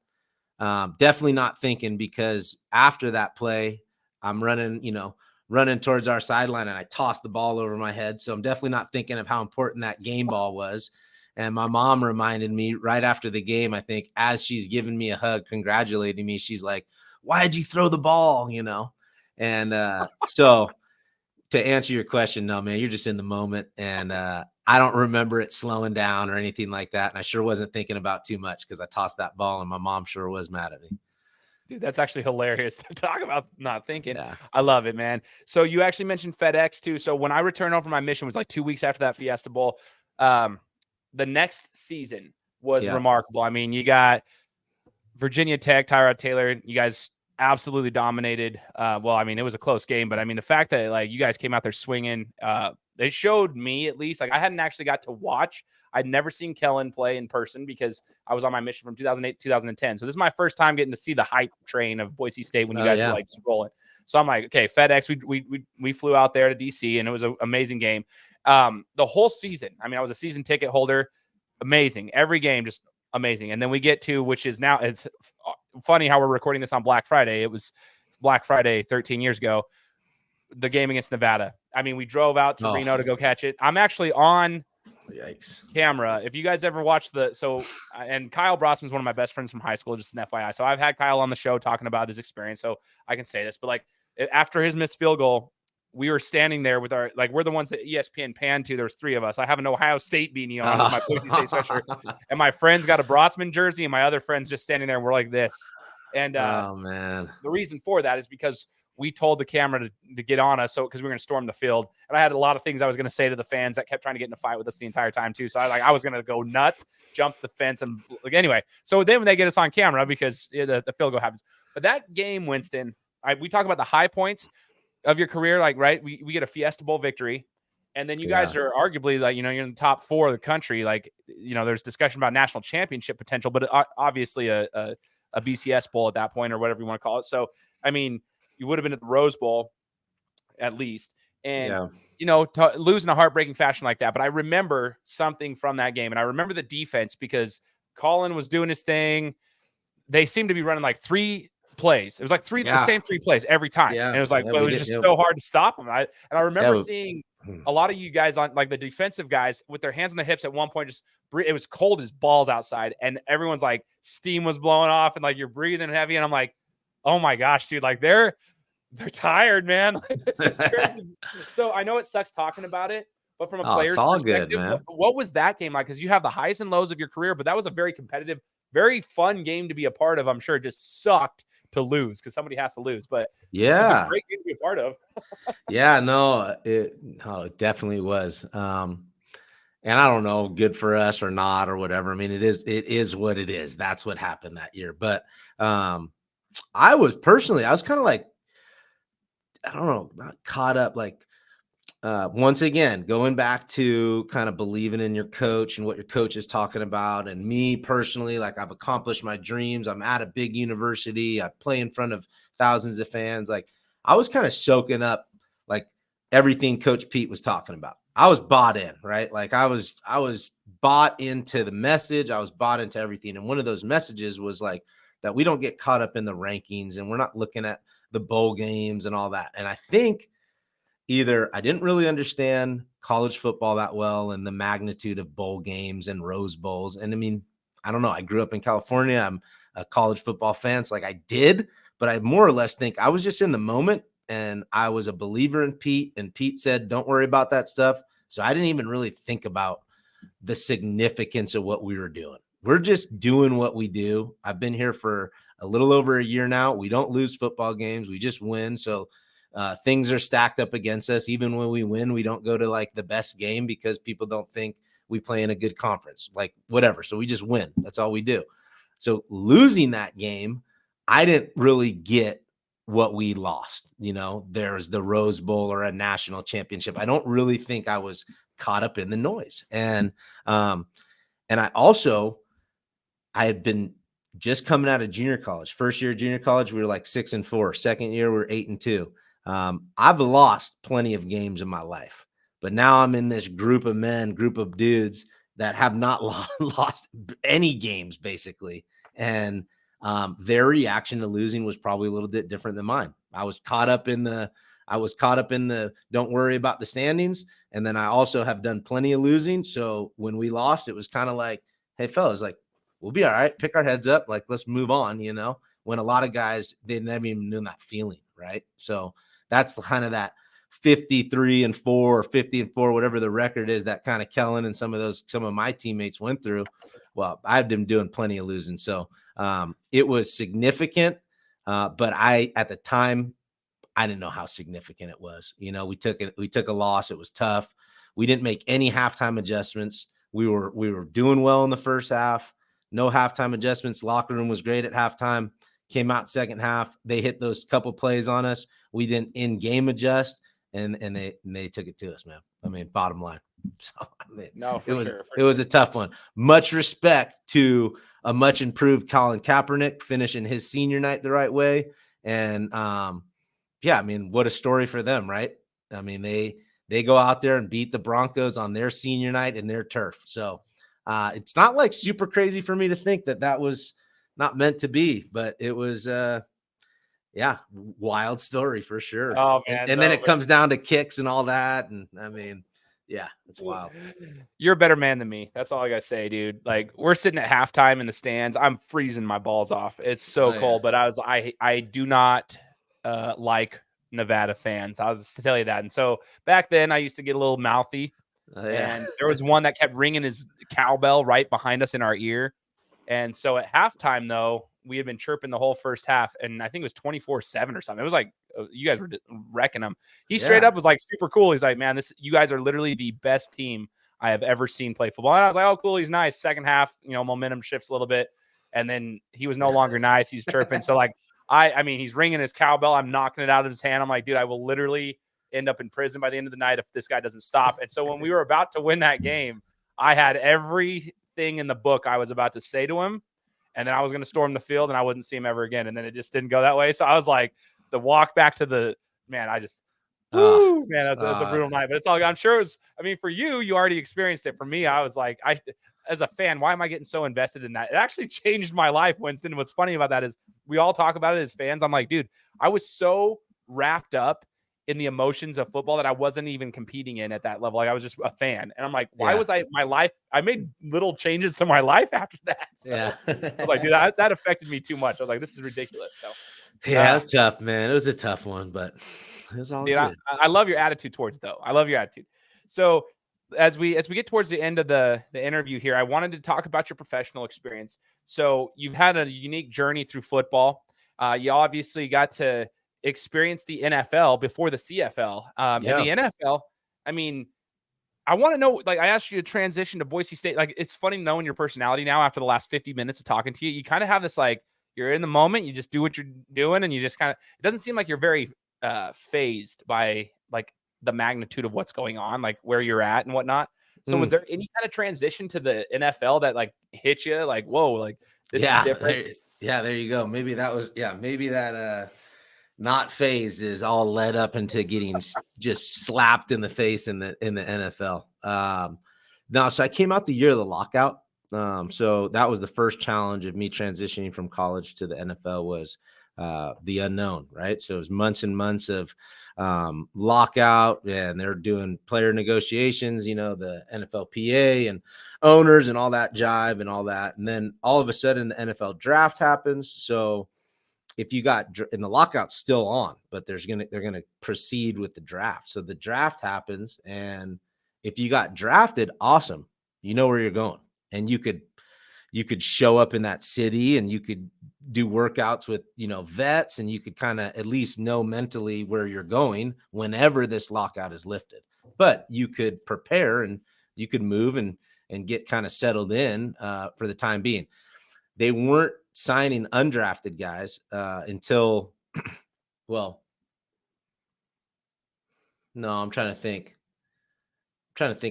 Definitely not thinking, because after that play, I'm running towards our sideline and I tossed the ball over my head. So I'm definitely not thinking of how important that game ball was. And my mom reminded me right after the game, I think, as she's giving me a hug, congratulating me, she's like, why did you throw the ball? And so to answer your question, no, man, you're just in the moment. And I don't remember it slowing down or anything like that. And I sure wasn't thinking about too much because I tossed that ball and my mom sure was mad at me. Dude, that's actually hilarious to talk about not thinking. Yeah. I love it, man. So you actually mentioned FedEx too. So when I returned home from my mission, it was like 2 weeks after that Fiesta Bowl. The next season was remarkable. I mean, you got Virginia Tech, Tyrod Taylor. You guys absolutely dominated. Well, I mean, it was a close game, but I mean, the fact that like you guys came out there swinging, it showed me at least, like I hadn't actually got to watch. I'd never seen Kellen play in person because I was on my mission from 2008 to 2010. So this is my first time getting to see the hype train of Boise State when you guys were like rolling. So I'm like, okay, FedEx, we flew out there to DC and it was an amazing game. The whole season, I mean, I was a season ticket holder. Amazing. Every game, just amazing. And then we get to, which is now, it's funny how we're recording this on Black Friday. It was Black Friday 13 years ago, the game against Nevada. I mean, we drove out to Reno to go catch it. I'm actually on camera. If you guys ever watched and Kyle Brossman's one of my best friends from high school, just an FYI. So I've had Kyle on the show talking about his experience. So I can say this, but like after his missed field goal, we were standing there with our, like, we're the ones that ESPN panned to. There's 3 of us. I have an Ohio State beanie on with my Boise State sweatshirt. And my friend's got a Brossman jersey, and my other friend's just standing there, and we're like this. And oh, man. The reason for that is because we told the camera to get on us, because we were going to storm the field. And I had a lot of things I was going to say to the fans that kept trying to get in a fight with us the entire time, too. So I was going to go nuts, jump the fence. And like, anyway, so then when they get us on camera, because the field goal happens. But that game, Winston, we talk about the high points of your career, like, right, we get a Fiesta Bowl victory, and then you guys are arguably, like, you're in the top 4 of the country. Like, there's discussion about national championship potential, but obviously a BCS Bowl at that point, or whatever you want to call it. So, I mean, you would have been at the Rose Bowl at least, and lose in a heartbreaking fashion like that. But I remember something from that game, and I remember the defense, because Colin was doing his thing. They seemed to be running like 3 plays. It was like the same 3 plays every time. Yeah. And it was like, it was just so hard to stop them. I remember seeing a lot of you guys on, like, the defensive guys with their hands on the hips at one point, it was cold as balls outside, and everyone's like, steam was blowing off, and like you're breathing heavy. And I'm like, oh my gosh, dude, like they're tired, man. This is crazy. So I know it sucks talking about it, but from a player's perspective, good, what was that game like? Because you have the highs and lows of your career, but that was a very competitive, very fun game to be a part of. I'm sure it just sucked to lose because somebody has to lose, but it was a great game to be a part of. It definitely was. And I don't know, good for us or not or whatever. I mean, it is what it is. That's what happened that year. But I was kind of like, I don't know, not caught up, like, once again, going back to kind of believing in your coach and what your coach is talking about. And me personally, like, I've accomplished my dreams. I'm at a big university. I play in front of thousands of fans. Like, I was kind of soaking up, like, everything Coach Pete was talking about. I was bought in, right? Like I was bought into the message. I was bought into everything. And one of those messages was like that we don't get caught up in the rankings and we're not looking at the bowl games and all that. And I think either I didn't really understand college football that well and the magnitude of bowl games and Rose Bowls. And I mean, I don't know. I grew up in California. I'm a college football fan. So like I did, but I more or less think I was just in the moment and I was a believer in Pete, and Pete said, don't worry about that stuff. So I didn't even really think about the significance of what we were doing. We're just doing what we do. I've been here for a little over a year now. We don't lose football games. We just win. So things are stacked up against us. Even when we win, we don't go to like the best game because people don't think we play in a good conference, like whatever. So we just win. That's all we do. So losing that game, I didn't really get what we lost. You know, there's the Rose Bowl or a national championship. I don't really think I was caught up in the noise. And I had been just coming out of junior college. First year of junior college, we were like 6-4. Second year, we were 8-2. I've lost plenty of games in my life, but now I'm in this group of dudes that have not lost any games basically. And their reaction to losing was probably a little bit different than mine. I was caught up in the don't worry about the standings. And then I also have done plenty of losing. So when we lost, it was kind of like, hey fellas, like, we'll be all right. Pick our heads up. Like, let's move on, you know, when a lot of guys, they never even knew that feeling. Right. So that's the kind of that 53-4 or 50-4, whatever the record is that kind of Kellen and some of my teammates went through. Well, I've been doing plenty of losing. So it was significant. But at the time, I didn't know how significant it was. You know, we took a loss. It was tough. We didn't make any halftime adjustments. We were doing well in the first half. No halftime adjustments. Locker room was great at halftime. Came out second half. They hit those couple plays on us. We didn't in-game adjust, and they took it to us, man. I mean, bottom line. So I mean, no, it was a tough one. Much respect to a much improved Colin Kaepernick finishing his senior night the right way, and yeah, I mean, what a story for them, right? I mean, they go out there and beat the Broncos on their senior night in their turf. So it's not like super crazy for me to think that was not meant to be, but it was wild story for sure. Oh man. And then it comes down to kicks and all that. And I mean, yeah, it's wild. You're a better man than me. That's all I gotta say, dude. Like, we're sitting at halftime in the stands. I'm freezing my balls off. It's so cold, but I do not like Nevada fans. I'll just tell you that. And so back then I used to get a little mouthy. And there was one that kept ringing his cowbell right behind us in our ear. And so at halftime, though, we had been chirping the whole first half, and I think it was 24-7 or something. It was like, you guys were wrecking them. He straight up was like super cool. He's like, man, you guys are literally the best team I have ever seen play football. And I was like, oh, cool. He's nice. Second half, you know, momentum shifts a little bit. And then he was no longer nice. He's chirping. So like, I mean, he's ringing his cowbell. I'm knocking it out of his hand. I'm like, dude, I will literally end up in prison by the end of the night if this guy doesn't stop. And so when we were about to win that game, I had everything in the book I was about to say to him. And then I was going to storm the field and I wouldn't see him ever again. And then it just didn't go that way. So I was like, the walk back to the man, that's a brutal night, but it's all, I'm sure it was, I mean, for you already experienced it. For me, I was like, as a fan, why am I getting so invested in that? It actually changed my life, Winston. What's funny about that is we all talk about it as fans. I'm like, dude, I was so wrapped up in the emotions of football that I wasn't even competing in at that level. Like, I was just a fan. And I'm like, why was I made little changes to my life after that. So I was like, dude, that affected me too much. I was like, this is ridiculous. So yeah, it was tough, man. It was a tough one, but it was all good. I love your attitude towards it, though. I love your attitude. So as we get towards the end of the interview here, I wanted to talk about your professional experience. So you've had a unique journey through football. You obviously got to experience the NFL before the CFL. And the NFL, I mean, I want to know, like, I asked you to transition to Boise State. Like, it's funny knowing your personality now after the last 50 minutes of talking to you. You kind of have this, like, you're in the moment, you just do what you're doing, and you just kind of, it doesn't seem like you're very phased by, like, the magnitude of what's going on, like where you're at and whatnot. So was there any kind of transition to the NFL that, like, hit you, like, whoa, like, this is different? There you go. Maybe that not phased is all led up into getting just slapped in the face in the NFL. No, so I came out the year of the lockout. So that was the first challenge of me transitioning from college to the NFL was the unknown, right? So it was months and months of lockout, and they're doing player negotiations, you know, the NFLPA and owners and all that jive and all that. And then all of a sudden the NFL draft happens. So if you got in the lockout's still on, but they're going to proceed with the draft. So the draft happens, and if you got drafted, awesome. You know where you're going, and you could show up in that city, and you could do workouts with, you know, vets, and you could kind of at least know mentally where you're going whenever this lockout is lifted. But you could prepare, and you could move and get kind of settled in for the time being. They weren't signing undrafted guys until, well, no, I'm trying to think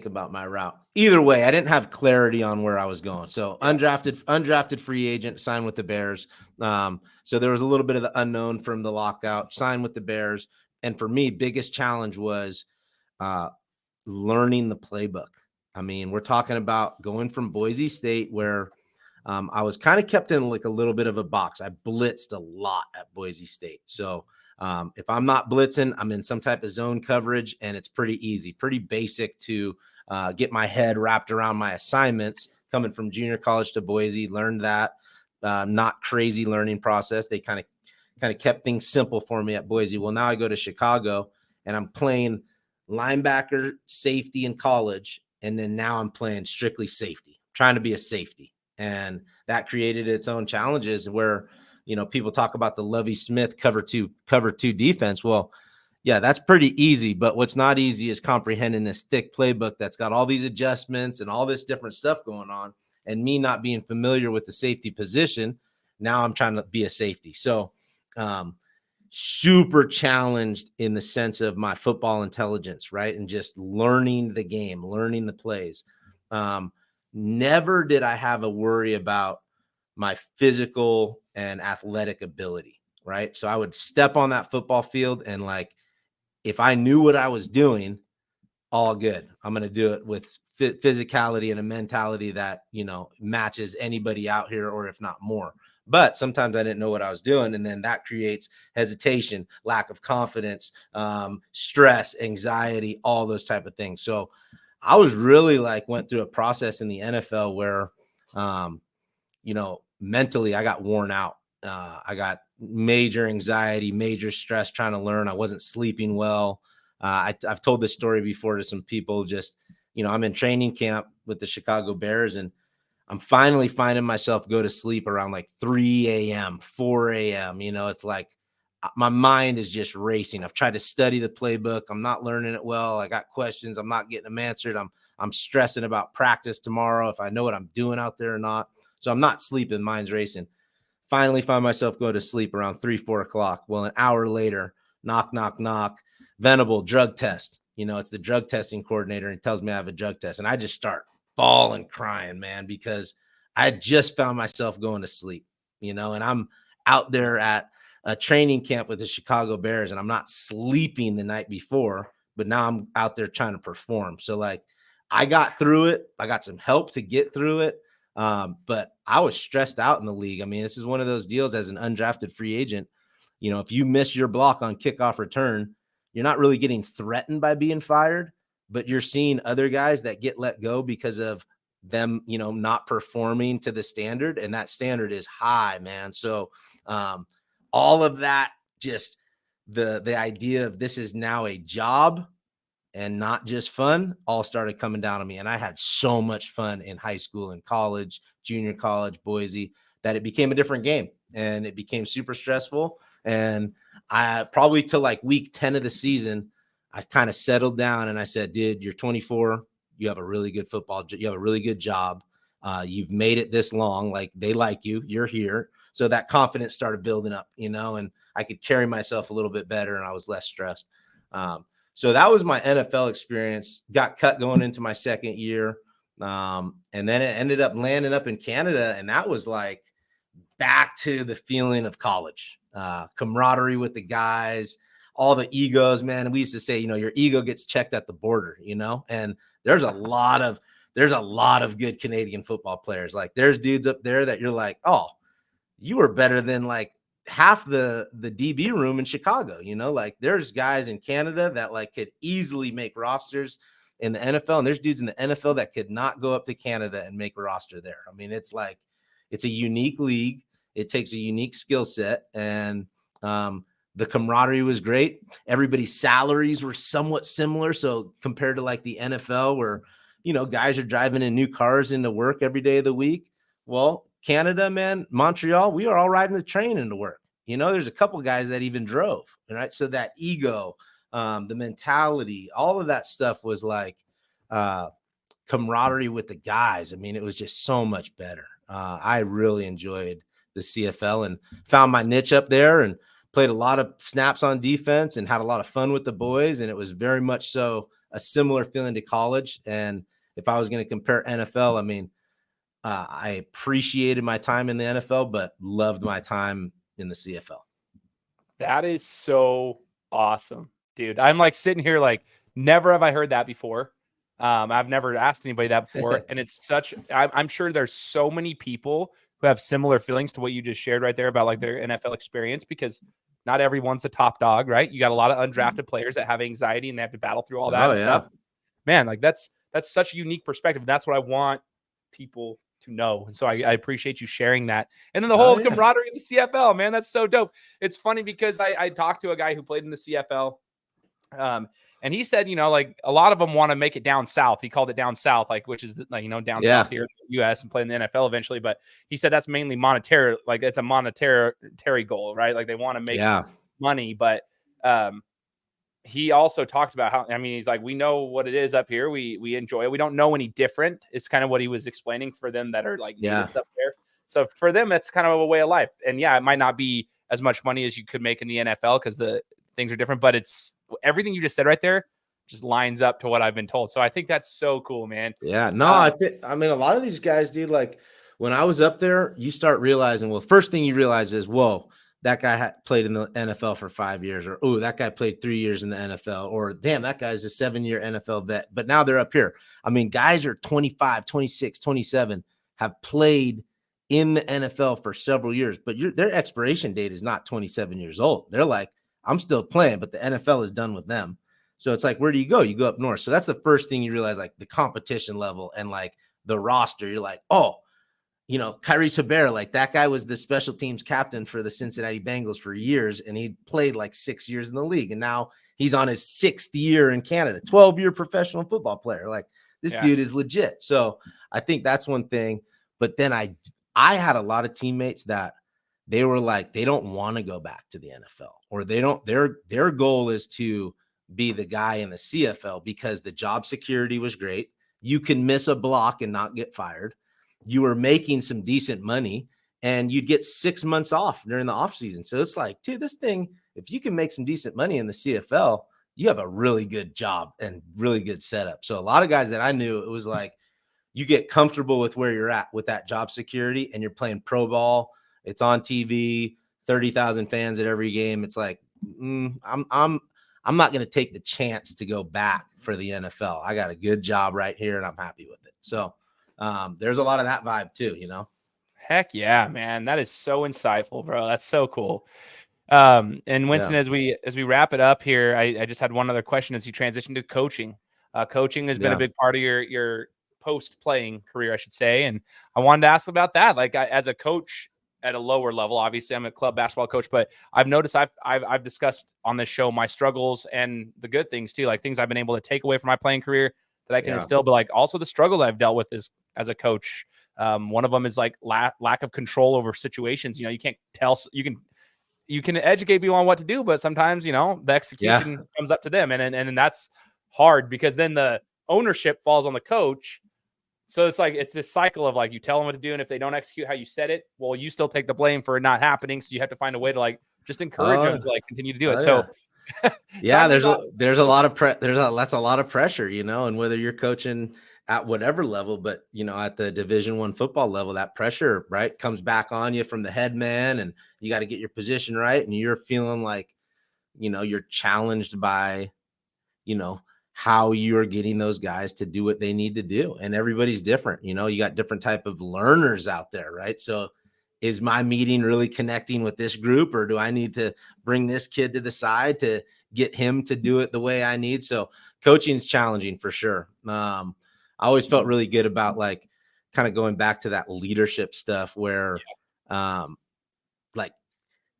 about my route. Either way, I didn't have clarity on where I was going. So undrafted free agent, signed with the Bears. So there was a little bit of the unknown from the lockout, signed with the Bears. And for me, biggest challenge was learning the playbook. I mean, we're talking about going from Boise State, where I was kind of kept in like a little bit of a box. I blitzed a lot at Boise State. So if I'm not blitzing, I'm in some type of zone coverage, and it's pretty easy, pretty basic to get my head wrapped around my assignments. Coming from junior college to Boise, learned that. Not crazy learning process. They kind of kept things simple for me at Boise. Well, now I go to Chicago, and I'm playing linebacker, safety in college, and then now I'm playing strictly safety, trying to be a safety. And that created its own challenges where, you know, people talk about the Lovie Smith cover two defense. Well, yeah, that's pretty easy. But what's not easy is comprehending this thick playbook that's got all these adjustments and all this different stuff going on. And me not being familiar with the safety position, now I'm trying to be a safety. So super challenged in the sense of my football intelligence, right? And just learning the game, learning the plays. Never did I have a worry about my physical and athletic ability, right? So I would step on that football field, and like, if I knew what I was doing, all good. I'm going to do it with physicality and a mentality that, you know, matches anybody out here, or if not more. But sometimes I didn't know what I was doing, and then that creates hesitation, lack of confidence, stress, anxiety, all those type of things. So I was really went through a process in the NFL where, you know, mentally I got worn out. I got major anxiety, major stress trying to learn. I wasn't sleeping well. I've told this story before to some people. Just, you know, I'm in training camp with the Chicago Bears, and I'm finally finding myself go to sleep around 3 a.m., 4 a.m. You know, it's like my mind is just racing. I've tried to study the playbook. I'm not learning it well. I got questions. I'm not getting them answered. I'm stressing about practice tomorrow, if I know what I'm doing out there or not. So I'm not sleeping. Mind's racing. Finally find myself go to sleep around 3, 4 o'clock. Well, an hour later, knock, knock, knock. Venable, drug test. You know, it's the drug testing coordinator, and he tells me I have a drug test. And I just start bawling, crying, man, because I just found myself going to sleep, you know, and I'm out there at a training camp with the Chicago Bears, and I'm not sleeping the night before, but now I'm out there trying to perform. So I got through it. I got some help to get through it. But I was stressed out in the league. I mean, this is one of those deals as an undrafted free agent. You know, if you miss your block on kickoff return, you're not really getting threatened by being fired, but you're seeing other guys that get let go because of them, you know, not performing to the standard. And that standard is high, man. So, all of that, just the idea of this is now a job and not just fun, all started coming down on me. And I had so much fun in high school and college, junior college, Boise, that it became a different game, and it became super stressful. And I probably till week 10 of the season, I kind of settled down, and I said, dude, you're 24. You have a really good you have a really good job. You've made it this long. They like you, you're here. So that confidence started building up, you know, and I could carry myself a little bit better, and I was less stressed. So that was my NFL experience. Got cut going into my second year. And then it ended up landing up in Canada. And that was back to the feeling of college. camaraderie with the guys, all the egos, man. We used to say, your ego gets checked at the border, and there's a lot of good Canadian football players. Like there's dudes up there that you're like, oh, you are better than like half the DB room in Chicago, like there's guys in Canada that like could easily make rosters in the NFL. And there's dudes in the NFL that could not go up to Canada and make a roster there. I mean, it's a unique league. It takes a unique skill set, and the camaraderie was great. Everybody's salaries were somewhat similar. So compared to like the NFL where, guys are driving in new cars into work every day of the week. Well, Canada, man, Montreal, we are all riding the train into work. There's a couple guys that even drove, right? So that ego, the mentality, all of that stuff was like camaraderie with the guys. I mean, it was just so much better. I really enjoyed the CFL and found my niche up there and played a lot of snaps on defense and had a lot of fun with the boys. And it was very much so a similar feeling to college. And if I was going to compare NFL, I mean, I appreciated my time in the NFL, but loved my time in the CFL. That is so awesome, dude. I'm like sitting here like, never have I heard that before. I've never asked anybody that before. And it's I'm sure there's so many people who have similar feelings to what you just shared right there about like their NFL experience, because not everyone's the top dog, right? You got a lot of undrafted players that have anxiety and they have to battle through all that stuff. Man, like that's such a unique perspective. That's what I want people to know. And so I appreciate you sharing that. And then the whole camaraderie in the CFL, man, that's so dope. It's funny because I talked to a guy who played in the CFL. And he said, like a lot of them want to make it down south. He called it down south, like, which is down south here in the US and play in the NFL eventually. But he said that's mainly monetary, like it's a monetary goal, right? Like they want to make money. But he also talked about how, he's like, we know what it is up here. We enjoy it. We don't know any different. It's kind of what he was explaining for them that are like natives up there. So for them, it's kind of a way of life. And it might not be as much money as you could make in the NFL because the things are different, but it's everything you just said right there just lines up to what I've been told. So I think that's so cool, man. Yeah, no, I mean, a lot of these guys, dude, like when I was up there, you start realizing, well, first thing you realize is, whoa, that guy played in the NFL for 5 years, or, oh, that guy played 3 years in the NFL, or damn, that guy's a 7-year NFL vet. But now they're up here. I mean, guys are 25, 26, 27, have played in the NFL for several years, but their expiration date is not 27 years old. They're like, I'm still playing, but the NFL is done with them. So it's like, where do you go? You go up north. So that's the first thing you realize, like the competition level and like the roster. You're like, oh, Kyrie Sabera, like that guy was the special teams captain for the Cincinnati Bengals for years. And he played like 6 years in the league. And now he's on his 6th year in Canada, 12-year professional football player. Like this dude is legit. So I think that's one thing. But then I had a lot of teammates that they were like, they don't want to go back to the NFL, or they don't, their goal is to be the guy in the CFL because the job security was great. You can miss a block and not get fired. You were making some decent money and you'd get 6 months off during the off season. So it's like, dude, this thing, if you can make some decent money in the CFL, you have a really good job and really good setup. So a lot of guys that I knew, it was like, you get comfortable with where you're at with that job security and you're playing pro ball. It's on TV, 30,000 fans at every game. It's like, I'm not going to take the chance to go back for the NFL. I got a good job right here and I'm happy with it. So there's a lot of that vibe too, Heck yeah, man. That is so insightful, bro. That's so cool. And Winston, as we wrap it up here, I just had one other question as you transition to coaching. Coaching has been a big part of your post-playing career, I should say. And I wanted to ask about that. Like as a coach at a lower level, obviously I'm a club basketball coach, but I've noticed I've discussed on this show my struggles and the good things too, like things I've been able to take away from my playing career that I can instill, but like also the struggle that I've dealt with is as a coach. One of them is like lack of control over situations. You can't tell, you can educate people on what to do, but sometimes, the execution comes up to them. And that's hard because then the ownership falls on the coach. So it's like, it's this cycle of like, you tell them what to do. And if they don't execute how you said it, well, you still take the blame for it not happening. So you have to find a way to like, just encourage them to like continue to do it. So Yeah, there's a lot of that's a lot of pressure, and whether you're coaching at whatever level, but at the Division I football level, that pressure, right, comes back on you from the head man, and you got to get your position right, and you're feeling like, you're challenged by, how you're getting those guys to do what they need to do. And everybody's different. You got different type of learners out there, right? So is my meeting really connecting with this group, or do I need to bring this kid to the side to get him to do it the way I need? So coaching is challenging for sure. I always felt really good about like kind of going back to that leadership stuff where like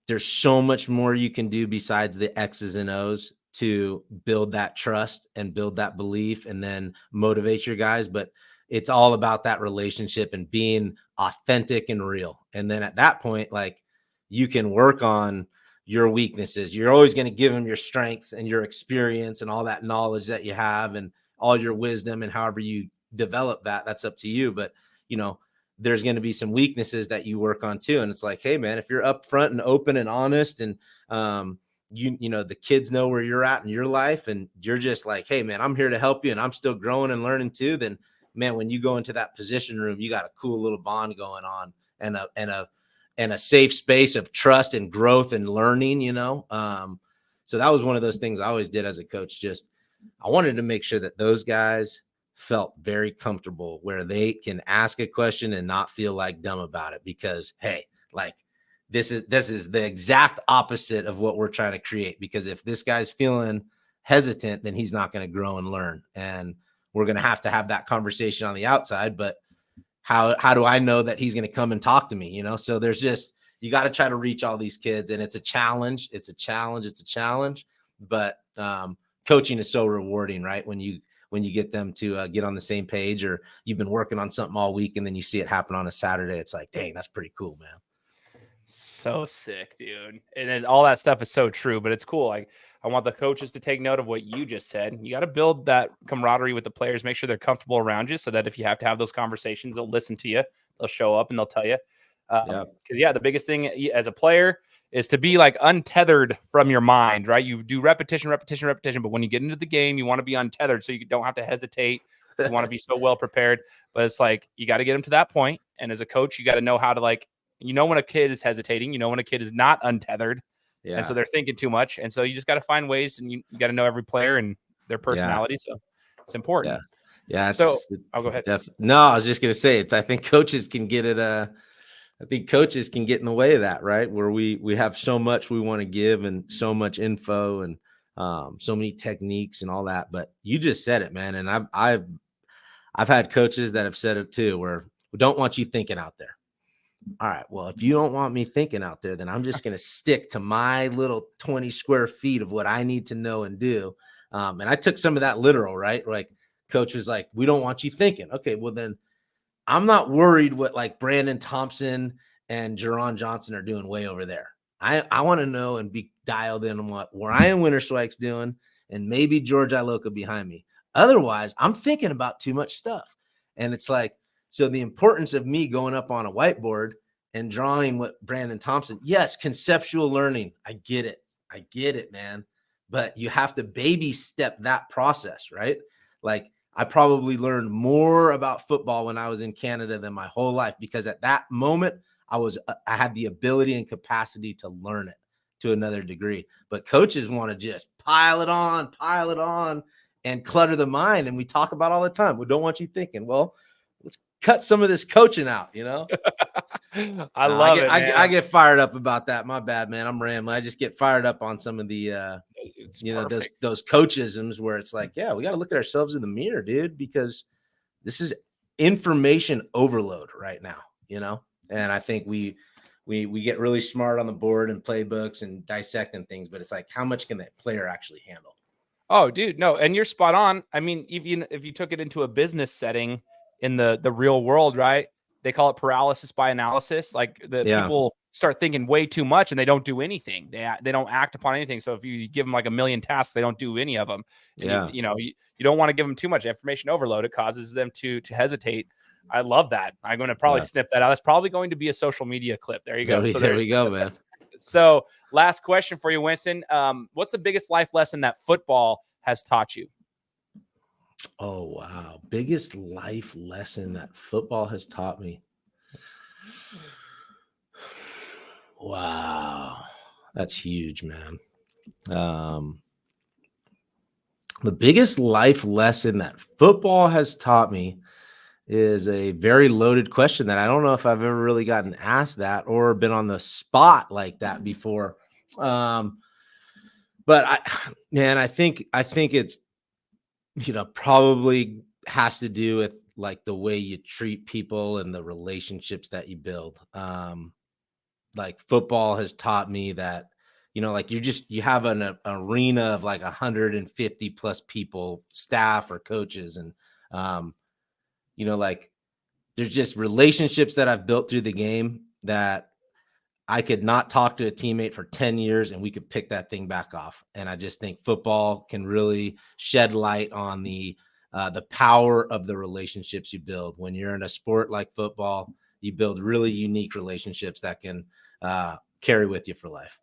there's so much more you can do besides the X's and O's to build that trust and build that belief and then motivate your guys. But it's all about that relationship and being authentic and real. And then at that point, like you can work on your weaknesses. You're always going to give them your strengths and your experience and all that knowledge that you have and all your wisdom, and however you develop that, that's up to you. But, there's going to be some weaknesses that you work on too. And it's like, hey man, if you're upfront and open and honest and, the kids know where you're at in your life and you're just like, hey man, I'm here to help you and I'm still growing and learning too. Then man, when you go into that position room, you got a cool little bond going on and a safe space of trust and growth and learning, so that was one of those things I always did as a coach. Just, I wanted to make sure that those guys felt very comfortable where they can ask a question and not feel like dumb about it, because, hey, like, this is the exact opposite of what we're trying to create. Because if this guy's feeling hesitant, then he's not going to grow and learn. And we're going to have that conversation on the outside. But how do I know that he's going to come and talk to me? So there's just, you got to try to reach all these kids, and it's a challenge. But coaching is so rewarding, right? When you get them to get on the same page, or you've been working on something all week and then you see it happen on a Saturday, it's like, dang, that's pretty cool, man. So sick, dude. And then all that stuff is so true, but it's cool. Like, I want the coaches to take note of what you just said. You got to build that camaraderie with the players, make sure they're comfortable around you, so that if you have to have those conversations, they'll listen to you, they'll show up and they'll tell you. Because the biggest thing as a player is to be like untethered from your mind, right? You do repetition, but when you get into the game, you want to be untethered so you don't have to hesitate. You want to be so well prepared. But it's like, you got to get them to that point. And as a coach, you got to know how to, like, when a kid is hesitating, when a kid is not untethered. Yeah. And so they're thinking too much. And so you just got to find ways, and you got to know every player and their personality. So it's important. Yeah. So I'll go ahead. No, I was just going to say I think coaches can get it. I think coaches can get in the way of that, right? Where we have so much we want to give and so much info and so many techniques and all that. But you just said it, man. And I've had coaches that have said it too, where we don't want you thinking out there. All right, well, if you don't want me thinking out there, then I'm just going to stick to my little 20 square feet of what I need to know and do. And I took some of that literal, right? Like, coach was like, we don't want you thinking. Okay, well then I'm not worried what like Brandon Thompson and Jerron Johnson are doing way over there. I want to know and be dialed in on what Ryan Winterswike's doing, and maybe George Iloka behind me. Otherwise, I'm thinking about too much stuff. And it's like, so the importance of me going up on a whiteboard and drawing what Brandon Thompson, yes, conceptual learning. I get it, man. But you have to baby step that process, right? Like, I probably learned more about football when I was in Canada than my whole life, because at that moment I had the ability and capacity to learn it to another degree. But coaches want to just pile it on and clutter the mind. And we talk about all the time, we don't want you thinking. Well, let's cut some of this coaching out, I love it. I get fired up about that. My bad, man. I'm rambling. I just get fired up on some of the, those coachisms where it's like, yeah, we got to look at ourselves in the mirror, dude, because this is information overload right now, And I think we get really smart on the board and playbooks and dissecting things, but it's like, how much can that player actually handle? Oh, dude, no, and you're spot on. I mean, even if you took it into a business setting in the real world, right? They call it paralysis by analysis. Like people start thinking way too much and they don't do anything. They don't act upon anything. So if you give them like a million tasks, they don't do any of them. Yeah. You don't want to give them too much information overload. It causes them to hesitate. I love that. I'm going to probably snip that out. That's probably going to be a social media clip. There you go. There we go, man. So last question for you, Winston. What's the biggest life lesson that football has taught you? Oh, wow. Biggest life lesson that football has taught me. Wow. That's huge, man. The biggest life lesson that football has taught me is a very loaded question that I don't know if I've ever really gotten asked that or been on the spot like that before. But I think it's, probably has to do with like the way you treat people and the relationships that you build. Like football has taught me that, like you have an arena of like 150 plus people, staff or coaches. And, like there's just relationships that I've built through the game that I could not talk to a teammate for 10 years and we could pick that thing back off. And I just think football can really shed light on the power of the relationships you build. When you're in a sport like football, you build really unique relationships that can carry with you for life.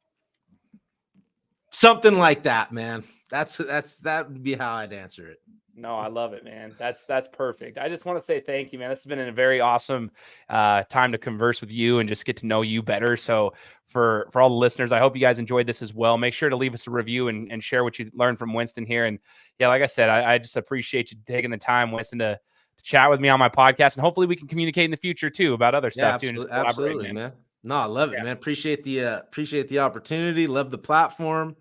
Something like that, man. That would be how I'd answer it. No, I love it, man. That's perfect. I just want to say thank you, man. This has been a very awesome time to converse with you and just get to know you better. So for all the listeners, I hope you guys enjoyed this as well. Make sure to leave us a review and share what you learned from Winston here. And yeah, like I said, I just appreciate you taking the time, Winston, to chat with me on my podcast. And hopefully we can communicate in the future too about other stuff too. And just absolutely, man. No, I love it, man. Appreciate the opportunity. Love the platform.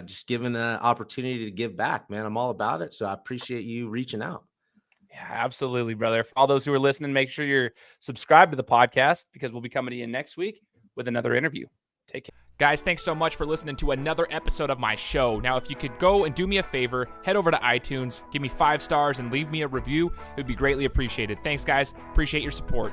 Just given the opportunity to give back, man. I'm all about it. So I appreciate you reaching out. Yeah, absolutely, brother. For all those who are listening, make sure you're subscribed to the podcast because we'll be coming to you next week with another interview. Take care. Guys, thanks so much for listening to another episode of my show. Now, if you could go and do me a favor, head over to iTunes, give me 5 stars, and leave me a review. It would be greatly appreciated. Thanks, guys. Appreciate your support.